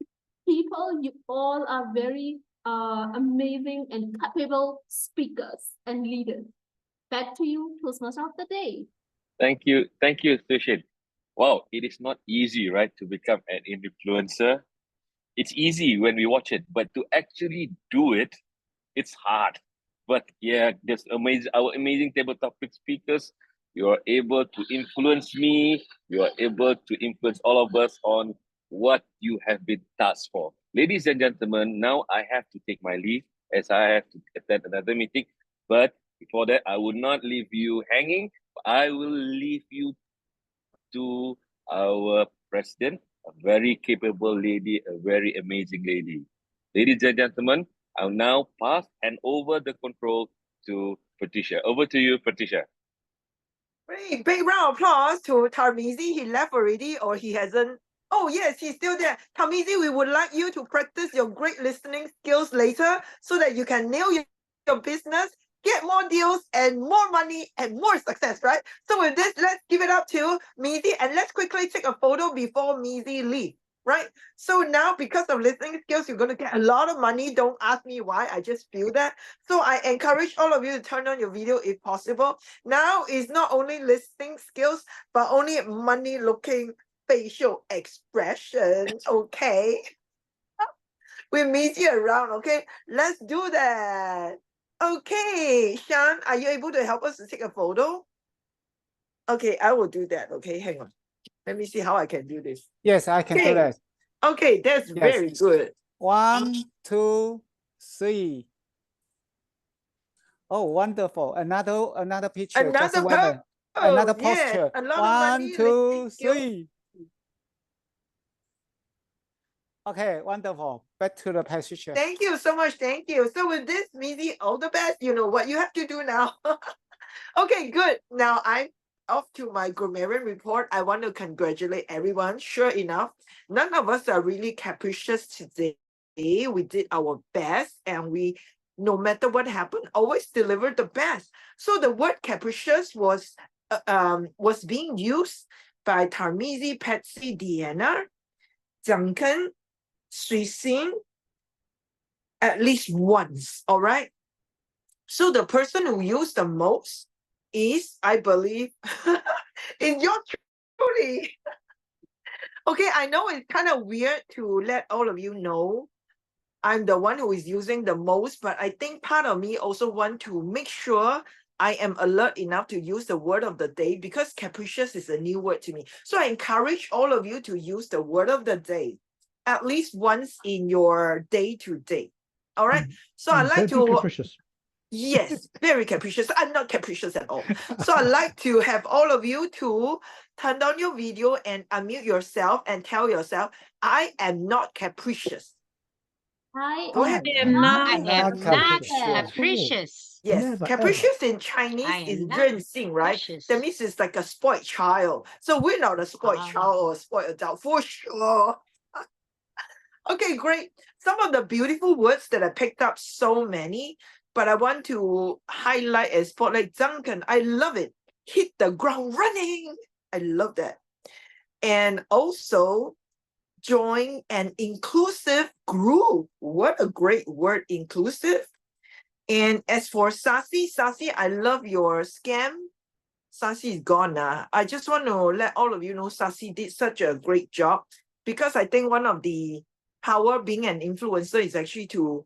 people. You all are very amazing and capable speakers and leaders. Back to you, Toastmaster of the Day. Thank you, Sushin. Wow, it is not easy, right, to become an influencer. It's easy when we watch it, but to actually do it, it's hard. But yeah, there's our amazing table topic speakers. You are able to influence me. You are able to influence all of us on what you have been tasked for. Ladies and gentlemen, now I have to take my leave as I have to attend another meeting. But before that, I will not leave you hanging. I will leave you to our president, a very capable lady, a very amazing lady. Ladies and gentlemen, I'll now hand over the control to Patricia. Over to you, Patricia. Great, big round of applause to Tarmizi. He left already or he hasn't. Oh yes, he's still there. Tarmizi, we would like you to practice your great listening skills later so that you can nail your business, get more deals and more money and more success, right? So with this, let's give it up to Mizi and let's quickly take a photo before Mizi leaves, right? So now because of listening skills, you're going to get a lot of money. Don't ask me why, I just feel that. So I encourage all of you to turn on your video if possible. Now is not only listening skills, but only money looking facial expression, okay? We meet you around, okay? Let's do that. Okay, Sean, are you able to help us to take a photo? Okay, I will do that, okay? Hang on. Let me see how I can do this. Yes, I can do that. Okay, that's very good. 1, 2, 3. Oh, wonderful. Another picture. Just Another another yes, posture. a lot of 1, money, 2, listening skills. 3. Okay, wonderful. Back to the picture. Thank you so much. Thank you. So with this, Mizi, all the best. You know what you have to do now. Okay, good. Now I'm off to my grammarian report. I want to congratulate everyone. Sure enough, none of us are really capricious today. We did our best and we, no matter what happened, always delivered the best. So the word capricious was being used by Tarmizi, Patsy, Deanna, Duncan, Suisin, at least once, all right? So the person who used the most is, I believe, in your truly. Okay, I know it's kind of weird to let all of you know I'm the one who is using the most, but I think part of me also want to make sure I am alert enough to use the word of the day, because capricious is a new word to me. So I encourage all of you to use the word of the day at least once in your day-to-day. All right. So I like Don't be to, capricious. yes, very capricious. I'm not capricious at all. So I like to have all of you to turn on your video and unmute yourself and tell yourself, I am not capricious. I Go ahead. am not I am not capricious. capricious. Yes, Never, capricious in Chinese I is am not 任性, right? capricious. That means it's like a spoiled child. So we're not a spoiled Ah. child or a spoiled adult for sure. Okay, great. Some of the beautiful words that I picked up, so many, but I want to highlight and spotlight Duncan. I love it. Hit the ground running. I love that. And also join an inclusive group. What a great word, inclusive. And as for Sassy, I love your scam. Sassy is gone now. I just want to let all of you know Sassy did such a great job, because I think one of the power being an influencer is actually to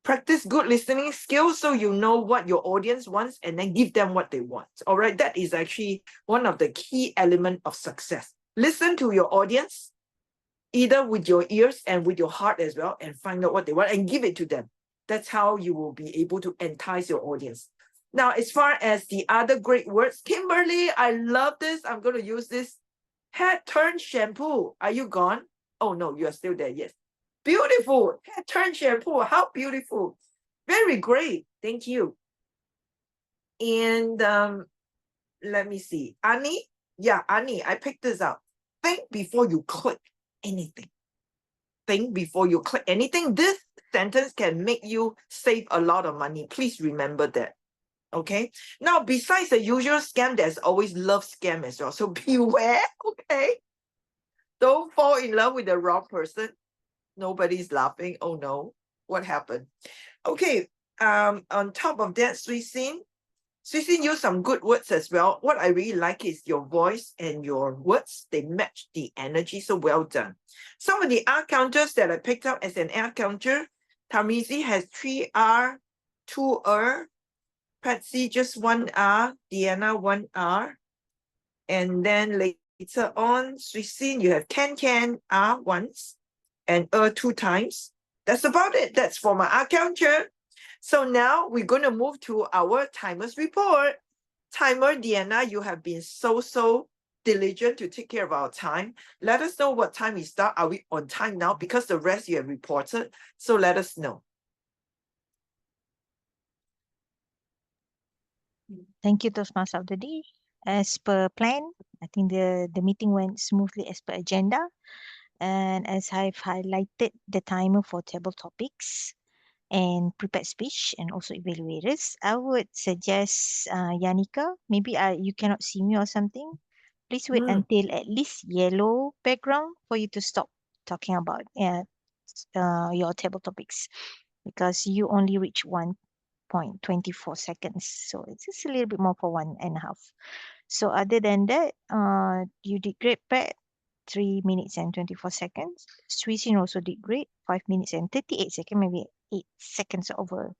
practice good listening skills, so you know what your audience wants and then give them what they want. All right, that is actually one of the key elements of success. Listen to your audience, either with your ears and with your heart as well, and find out what they want and give it to them. That's how you will be able to entice your audience. Now, as far as the other great words, Kimberly, I love this. I'm going to use this. Head turn shampoo. Are you gone? Oh, no, you are still there. Yes. Beautiful. Head turn shampoo. How beautiful. Very great. Thank you. And let me see. Annie? Yeah, Annie, I picked this up. Think before you click anything. Think before you click anything. This sentence can make you save a lot of money. Please remember that. Okay. Now, besides the usual scam, there's always love scam as well. So beware. Okay. Don't fall in love with the wrong person. Nobody's laughing. Oh no. What happened? Okay. On top of that, Suisin used some good words as well. What I really like is your voice and your words. They match the energy. So well done. Some of the R counters that I picked up as an R counter, Tamizi has 3 R, 2 R, Patsy just 1 R, Deanna 1 R. And then later on, Suisin, you have Can R once and 2 times. That's about it. That's for my R counter. So now we're going to move to our timers report. Timer Deanna, you have been so diligent to take care of our time. Let us know what time we start. Are we on time now? Because the rest you have reported. So let us know. Thank you, Toastmaster of the day. As per plan, I think the meeting went smoothly as per agenda. And as I've highlighted the timer for table topics and prepared speech and also evaluators, I would suggest Yanika, maybe you cannot see me or something. Please wait until at least yellow background for you to stop talking about your table topics, because you only reach 1.24 seconds. So it's just a little bit more for 1.5. So other than that, you did great, Pat. 3 minutes and 24 seconds. Suisin also did great. 5 minutes and 38 seconds, maybe 8 seconds over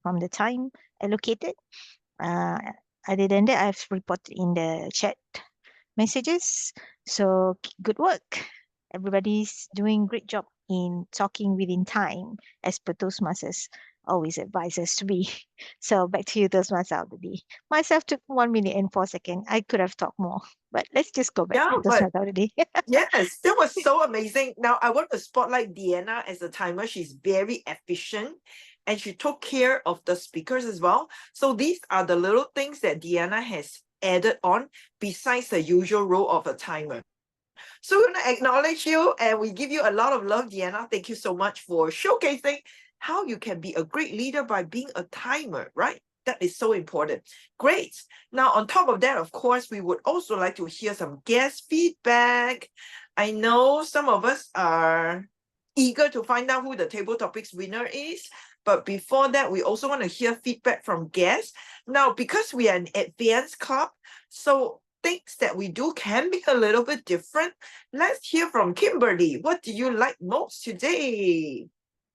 from the time allocated. Other than that, I've reported in the chat messages. So good work. Everybody's doing great job in talking within time, as per Toastmasters always advise us to be. So back to you, Toastmaster of the day. Myself took 1 minute and 4 seconds. I could have talked more, but let's just go back to Toastmaster of the day. Yes, that was so amazing. Now I want to spotlight Deanna as a timer. She's very efficient and she took care of the speakers as well. So these are the little things that Deanna has added on besides the usual role of a timer. So we want to acknowledge you and we give you a lot of love, Deanna. Thank you so much for showcasing how you can be a great leader by being a timer, right? That is so important. Great. Now, on top of that, of course, we would also like to hear some guest feedback. I know some of us are eager to find out who the table topics winner is. But before that, we also want to hear feedback from guests. Now, because we are an advanced club, so things that we do can be a little bit different. Let's hear from Kimberly. What do you like most today?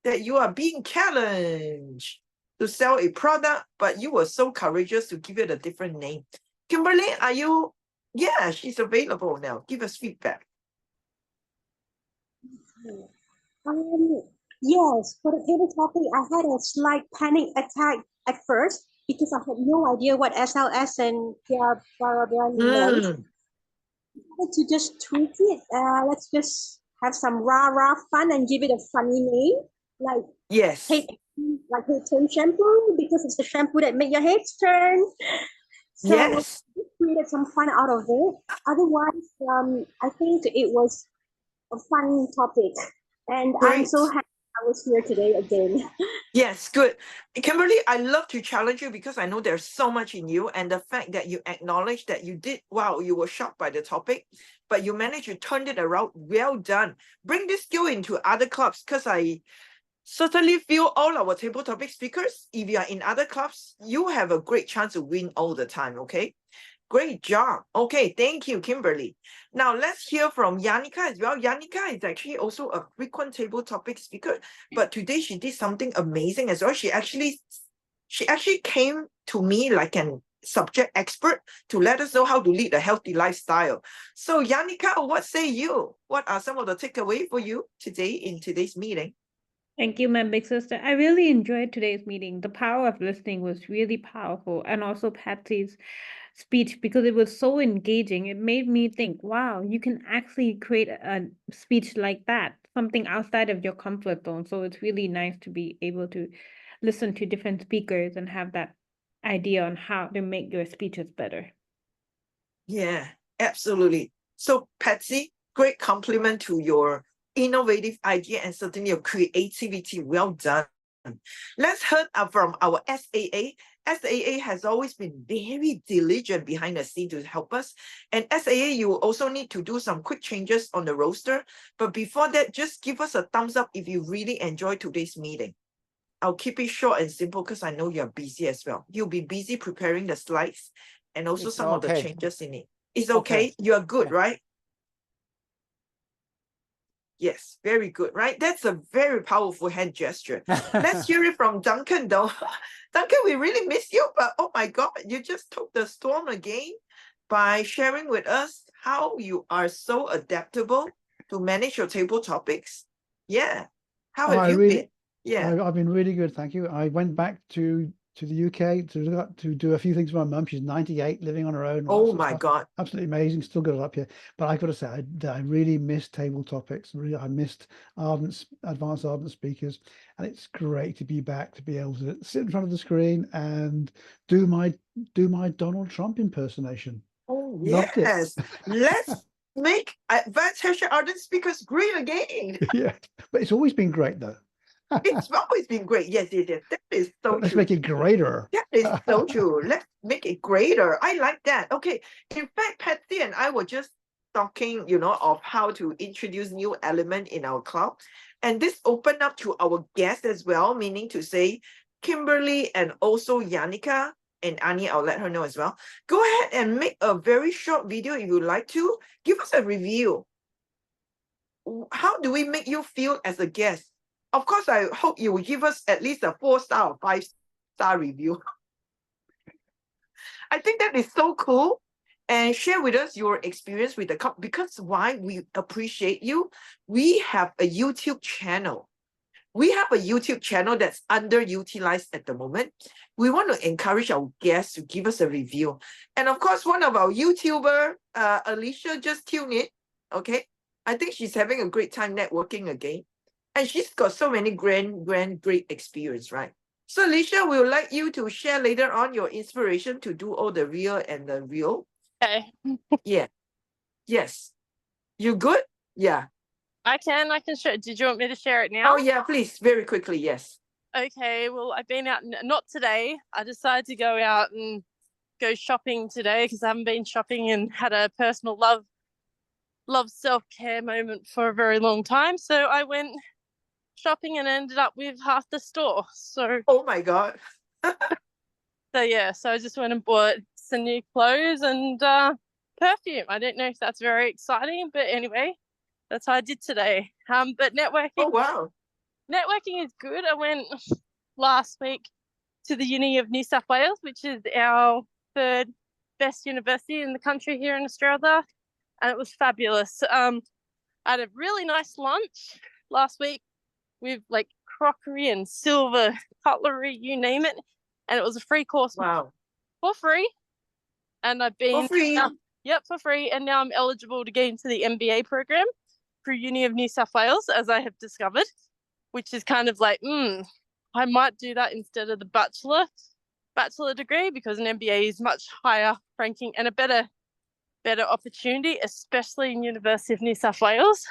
That you are being challenged to sell a product, but you were so courageous to give it a different name. Kimberly, are you? Yeah, she's available now. Give us feedback. Yes, for the table topic, I had a slight panic attack at first because I had no idea what SLS and blah meant. I had to just tweak it. Let's just have some rah fun and give it a funny name, like yes, head turn shampoo, because it's the shampoo that make your heads turn. So yes, we created some fun out of it. Otherwise, I think it was a fun topic, and I'm so great. happy I was here today again. Yes, good. Kimberly, I love to challenge you because I know there's so much in you, and the fact that you acknowledge that you did, wow, you were shocked by the topic, but you managed to turn it around. Well done. Bring this skill into other clubs, because I certainly feel all our table topic speakers, if you are in other clubs, you have a great chance to win all the time, okay? Great job. Okay, thank you, Kimberly. Now let's hear from Yanika as well. Yanika is actually also a frequent table topic speaker, but today she did something amazing as well. She actually came to me like an subject expert to let us know how to lead a healthy lifestyle. So Yanika, what say you? What are some of the takeaways for you today in today's meeting? Thank you, my big sister. I really enjoyed today's meeting. The power of listening was really powerful, and also Patsy's speech, because it was so engaging. It made me think, wow, you can actually create a speech like that, something outside of your comfort zone. So it's really nice to be able to listen to different speakers and have that idea on how to make your speeches better. Yeah, absolutely. So Patsy, great compliment to your innovative idea and certainly your creativity. Well done. Let's hear from our SAA. SAA has always been very diligent behind the scene to help us. And SAA, you also need to do some quick changes on the roster. But before that, just give us a thumbs up if you really enjoyed today's meeting. I'll keep it short and simple because I know you're busy as well. You'll be busy preparing the slides and also It's some of the okay. changes in it. It's okay? You are good, Yeah. right? Yes, very good, right? That's a very powerful hand gesture. Let's hear it from Duncan, though. Duncan, we really miss you, but oh my God, you just took the storm again by sharing with us how you are so adaptable to manage your table topics. Yeah. How have you been? Yeah. I've been really good, thank you. I went back to the UK to do a few things with my mum. She's 98, living on her own. Oh my God. Absolutely amazing. Still got it up here. But I've got to say, I really missed table topics. Really, I missed advanced ardent speakers. And it's great to be back, to be able to sit in front of the screen and do my Donald Trump impersonation. Oh, Loved it. yes. Let's make advanced ardent speakers great again. Yeah, but it's always been great, though. It's always been great. Yes, yes, yes. That is so Let's true. make it greater. That is so true. Let's make it greater. I like that. Okay. In fact, Patsy and I were just talking, of how to introduce new element in our club. And this opened up to our guests as well, meaning to say Kimberly and also Yanika and Annie, I'll let her know as well. Go ahead and make a very short video if you'd like to. Give us a review. How do we make you feel as a guest? Of course, I hope you will give us at least a 4-star or 5-star review. I think that is so cool. And share with us your experience with the club, because why we appreciate you. We have a YouTube channel. We have a YouTube channel that's underutilized at the moment. We want to encourage our guests to give us a review. And of course, one of our YouTuber, Alicia, just tuned in. Okay. I think she's having a great time networking again. And she's got so many great experience, right? So Alicia, we would like you to share later on your inspiration to do all the real and the real. Okay. Yeah. Yes. You good? Yeah. I can share. Did you want me to share it now? Oh yeah, please, very quickly, yes. Okay, well, I've been out, not today. I decided to go out and go shopping today because I haven't been shopping and had a personal love self-care moment for a very long time. So I went shopping and ended up with half the store. So, Oh my God. yeah, so I just went and bought some new clothes and perfume. I don't know if that's very exciting, but anyway, that's how I did today. But networking. Oh, wow. Networking is good. I went last week to the Uni of New South Wales, which is our third best university in the country here in Australia, and it was fabulous. I had a really nice lunch last week with like crockery and silver cutlery, you name it, and it was a free course. Wow. For free. And I've been For free. Yep, for free, and now I'm eligible to get into the MBA program through Uni of New South Wales, as I have discovered, which is kind of like, I might do that instead of the bachelor degree, because an MBA is much higher ranking and a better opportunity, especially in University of New South Wales.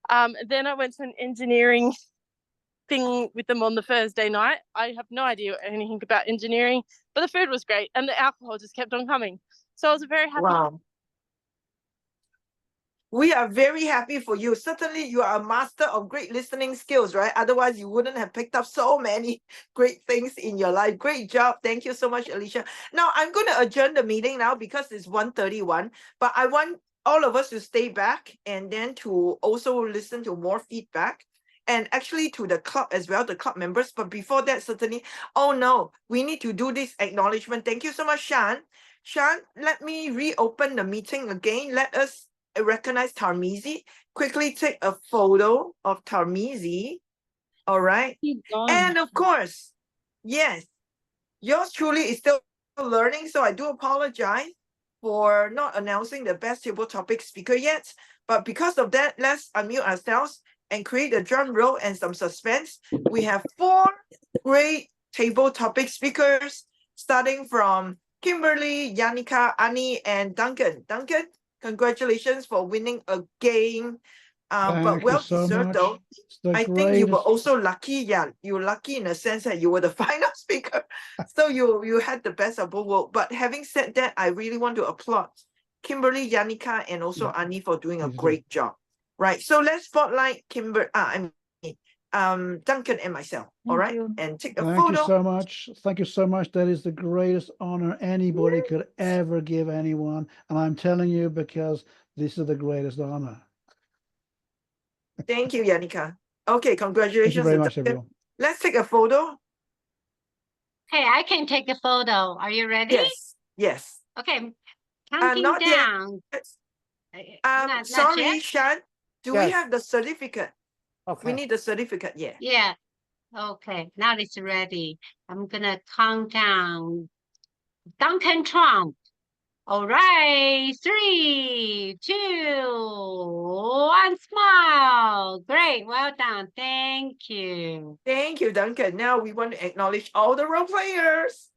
Then I went to an engineering thing with them on the Thursday night. I have no idea anything about engineering, but the food was great and the alcohol just kept on coming. So I was very happy. Wow. We are very happy for you. Certainly, you are a master of great listening skills, right? Otherwise, you wouldn't have picked up so many great things in your life. Great job. Thank you so much, Alicia. Now, I'm going to adjourn the meeting now because it's 1:31, but I want all of us to stay back and then to also listen to more feedback, and actually to the club as well, the club members. But before that, certainly, oh no, we need to do this acknowledgement. Thank you so much, Shan. Shan, let me reopen the meeting again. Let us recognize Tarmizi. Quickly take a photo of Tarmizi. All right. And of course, yes, yours truly is still learning. So I do apologize for not announcing the best table topic speaker yet. But because of that, let's unmute ourselves and create a drum roll and some suspense. We have 4 great table topic speakers, starting from Kimberly, Yannicka, Annie, and Duncan. Duncan, congratulations for winning again. But Thank well you so deserved much. though. It's the I think you were greatest. also lucky. Yeah, you were lucky in the sense that you were the final speaker. So you had the best of both worlds. But having said that, I really want to applaud Kimberly, Yannicka, and also Yeah. Annie for doing a Please do. great job. Right. So let's spotlight Duncan and myself. All right. And take a Thank photo. you so much. Thank you so much. That is the greatest honor anybody could ever give anyone. And I'm telling you, because this is the greatest honor. Thank you, Yannicka. Okay, congratulations. Thank you very to much, Duncan. everyone. Let's take a photo. Hey, I can take a photo. Are you ready? Yes. Yes. Okay, counting not yet. down. Not Sorry, yet? Shan. Do we Yes. have the certificate? Okay. We need the certificate, yeah. Yeah. Okay, now it's ready. I'm gonna count down. Duncan Trump. All right, 3, 2, 1, smile. Great, well done. Thank you. Thank you, Duncan. Now we want to acknowledge all the role players.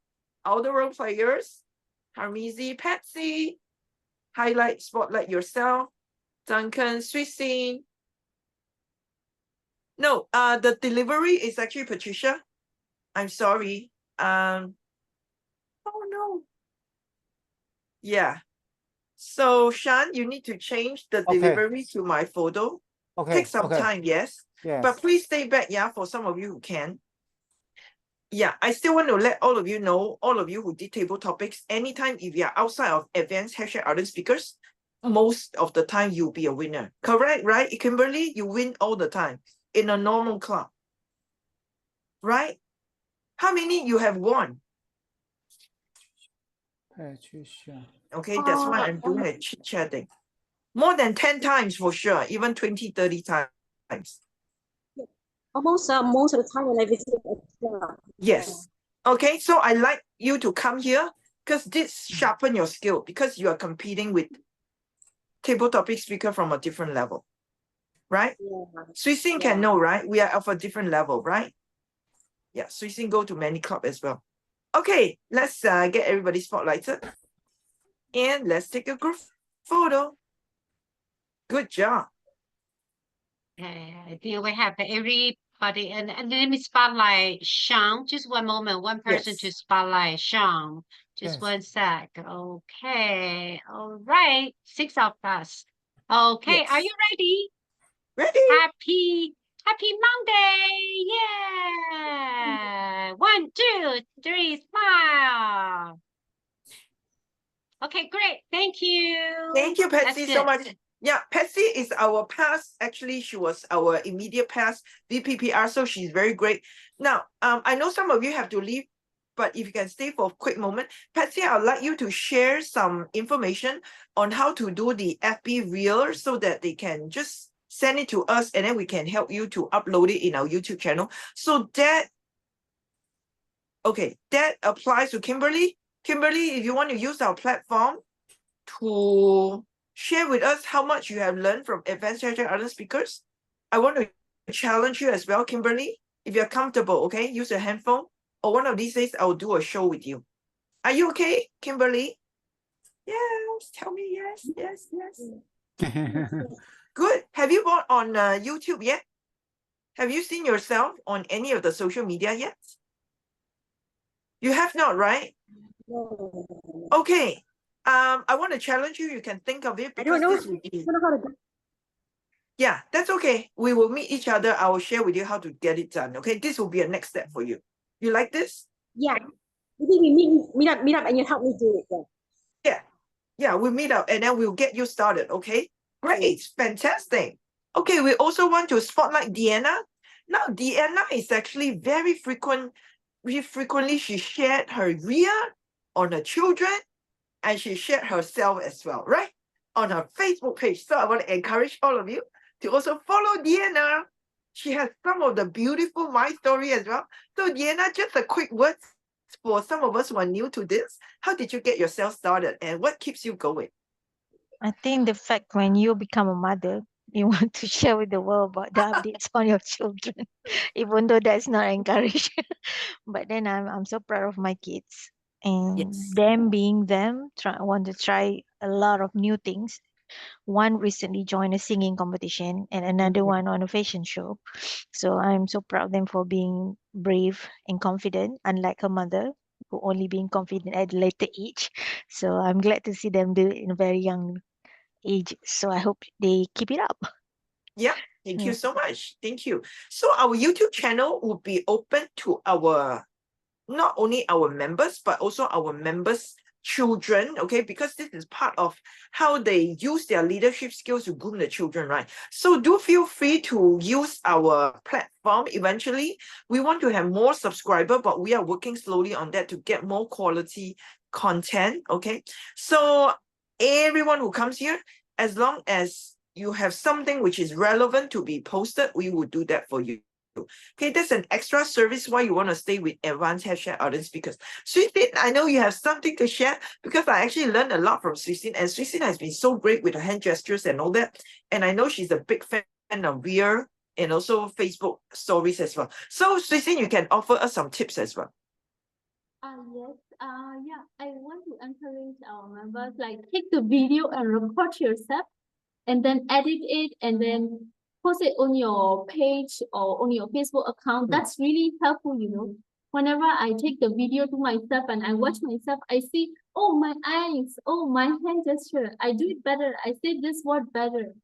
All the role players. Harmizi, Patsy. Highlight, spotlight yourself. Duncan, Swissin. No, the delivery is actually Patricia. I'm sorry. Oh no. Yeah. So Shan, you need to change the Okay. delivery to my photo. Okay. Take some okay. time, yes. Yes. But please stay back, yeah, for some of you who can. Yeah, I still want to let all of you know, all of you who did table topics, anytime if you're outside of advanced #Ardent speakers, most of the time you'll be a winner. Correct, right? Kimberly, you win all the time in a normal club. Right? How many you have won? Patricia. Okay, that's why I'm doing a chit-chatting. More than 10 times for sure, even 20, 30 times. Almost most of the time when I visit a club. Yes. Okay, so I like you to come here because this sharpen your skill because you are competing with table topic speaker from a different level. Right? Yeah. Swissin can know, right? We are of a different level, right? Yeah, Swissin go to many club as well. Okay, let's get everybody spotlighted. And let's take a group photo. Good job. I think we have everybody, and let me spotlight Sean. Just one moment, one person to Yes. spotlight Sean. Just Yes. one sec. Okay, all right, 6 of us. Okay, are Yes. you ready? Ready? Happy Monday! Yeah! 1, 2, 3, smile. Okay, great. Thank you. Thank you, That's Patsy, so good. much. Yeah, Patsy is our past. Actually, she was our immediate past VPPR, so she's very great. Now, I know some of you have to leave, but if you can stay for a quick moment, Patsy, I'd like you to share some information on how to do the FB Reel so that they can just send it to us and then we can help you to upload it in our YouTube channel. So that, okay, that applies to Kimberly. Kimberly, if you want to use our platform to share with us how much you have learned from Advanced Chat other speakers, I want to challenge you as well, Kimberly. If you're comfortable, okay, use your handphone, or one of these days I'll do a show with you. Are you okay, Kimberly? Yes, tell me yes, yes, yes. Good. Have you gone on YouTube yet? Have you seen yourself on any of the social media yet? You have not, right? Okay. I want to challenge you. You can think of it because this will be. Yeah, that's okay. We will meet each other. I will share with you how to get it done. Okay, this will be a next step for you. You like this? Yeah. Maybe we meet up and you help me do it then. Yeah, we'll meet up and then we'll get you started. Okay, great, fantastic. Okay, we also want to spotlight Deanna. Now, Deanna is actually very frequently she shared her Ria on her children and she shared herself as well, right? On her Facebook page. So I want to encourage all of you to also follow Deanna. She has some of the beautiful My Story as well. So Deanna, just a quick word for some of us who are new to this. How did you get yourself started and what keeps you going? I think the fact when you become a mother, you want to share with the world about the updates on your children, even though that's not encouraged. But then I'm so proud of my kids and Yes. them being them, want to try a lot of new things. One recently joined a singing competition and another one on a fashion show. So I'm so proud of them for being brave and confident, unlike her mother, who only being confident at a later age. So I'm glad to see them do it in a very young age. So I hope they keep it up. Yeah, thank you Yeah. so much. Thank you. So our YouTube channel will be open to not only our members, but also our members' children, okay? Because this is part of how they use their leadership skills to groom the children, right? So do feel free to use our platform eventually. We want to have more subscribers, but we are working slowly on that to get more quality content, okay? So everyone who comes here, as long as you have something which is relevant to be posted, we will do that for you. Okay, that's an extra service why you want to stay with Advanced Hashtag Other Speakers. Suisin, I know you have something to share because I actually learned a lot from Suisin, and Suisin has been so great with her hand gestures and all that. And I know she's a big fan of Rear and also Facebook stories as well. So Suisin, you can offer us some tips as well. Yes. Yeah. I want to encourage our members like take the video and record yourself, and then edit it, and then post it on your page or on your Facebook account. That's really helpful, you know. Whenever I take the video to myself and I watch myself, I see, oh, my eyes, oh, my hand gesture, I do it better, I say this word better.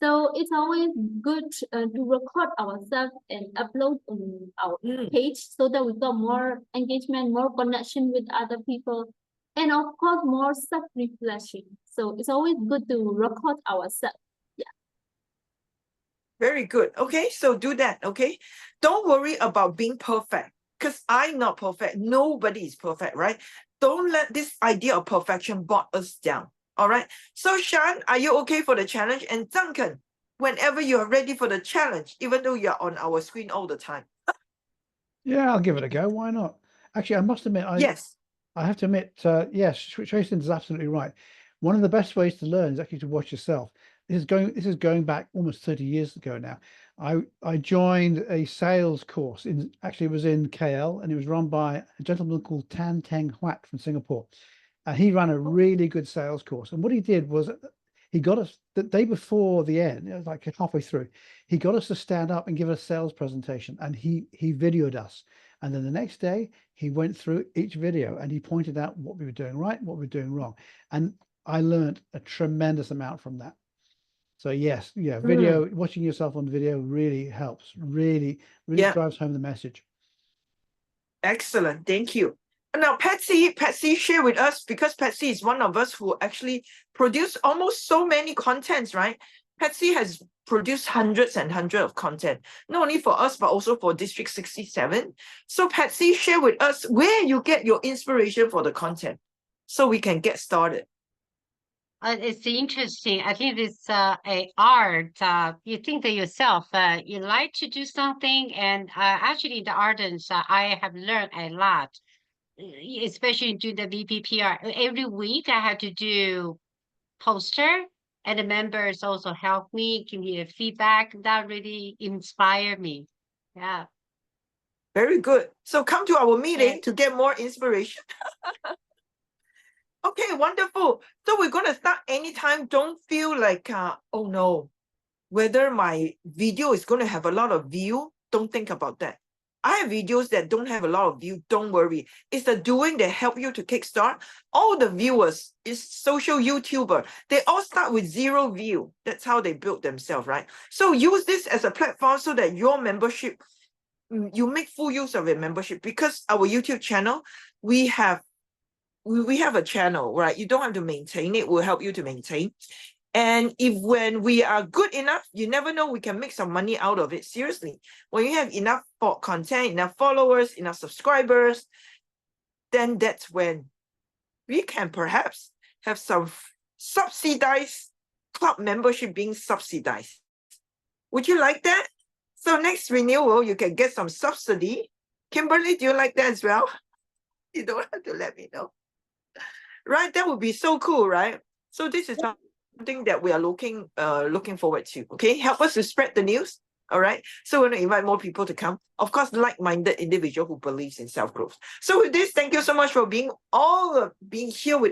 So it's always good to record ourselves and upload on our page so that we got more engagement, more connection with other people, and of course, more self-reflection. So it's always good to record ourselves. Very good. Okay, so do that. Okay, don't worry about being perfect because I'm not perfect. Nobody is perfect, right? Don't let this idea of perfection bog us down. All right. So Shan, are you okay for the challenge? And Duncan, whenever you are ready for the challenge, even though you're on our screen all the time. Yeah, I'll give it a go. Why not? Actually, I must admit, Yes. I have to admit, yes, Tracy is absolutely right. One of the best ways to learn is actually to watch yourself. This is going back almost 30 years ago now. I joined a sales course it was in KL, and it was run by a gentleman called Tan Teng Huat from Singapore. And he ran a really good sales course. And what he did was he got us the day before the end, it was like halfway through, he got us to stand up and give a sales presentation, and he videoed us. And then the next day he went through each video and he pointed out what we were doing right, what we were doing wrong. And I learned a tremendous amount from that. So yes, yeah, video, watching yourself on video really helps, really Yeah. drives home the message. Excellent. Thank you. Now, Patsy, share with us, because Patsy is one of us who actually produce almost so many contents, right? Patsy has produced hundreds and hundreds of content, not only for us, but also for District 67. So Patsy, share with us where you get your inspiration for the content so we can get started. It's interesting. I think it's a art. You think that yourself, you like to do something, and actually the artists, I have learned a lot, especially do the VPPR. Every week I had to do poster, and the members also help me, give me a feedback. That really inspired me. Yeah. Very good. So come to our meeting to get more inspiration. Okay, wonderful. So we're going to start anytime. Don't feel like, oh no, whether my video is going to have a lot of view. Don't think about that. I have videos that don't have a lot of view. Don't worry. It's the doing that help you to kickstart. All the viewers is social YouTuber. They all start with 0 view. That's how they build themselves, right? So use this as a platform so that your membership, you make full use of your membership, because our YouTube channel, we have a channel, right? You don't have to maintain it. We'll help you to maintain. And if when we are good enough, you never know, we can make some money out of it. Seriously, when you have enough content, enough followers, enough subscribers, then that's when we can perhaps have some subsidized club membership being subsidized. Would you like that? So next renewal, you can get some subsidy. Kimberly, do you like that as well? You don't have to let me know. Right, that would be so cool, right? So this is something that we are looking forward to. Okay, help us to spread the news. All right, so we're going to invite more people to come. Of course, like-minded individual who believes in self-growth. So with this, thank you so much for being here with us.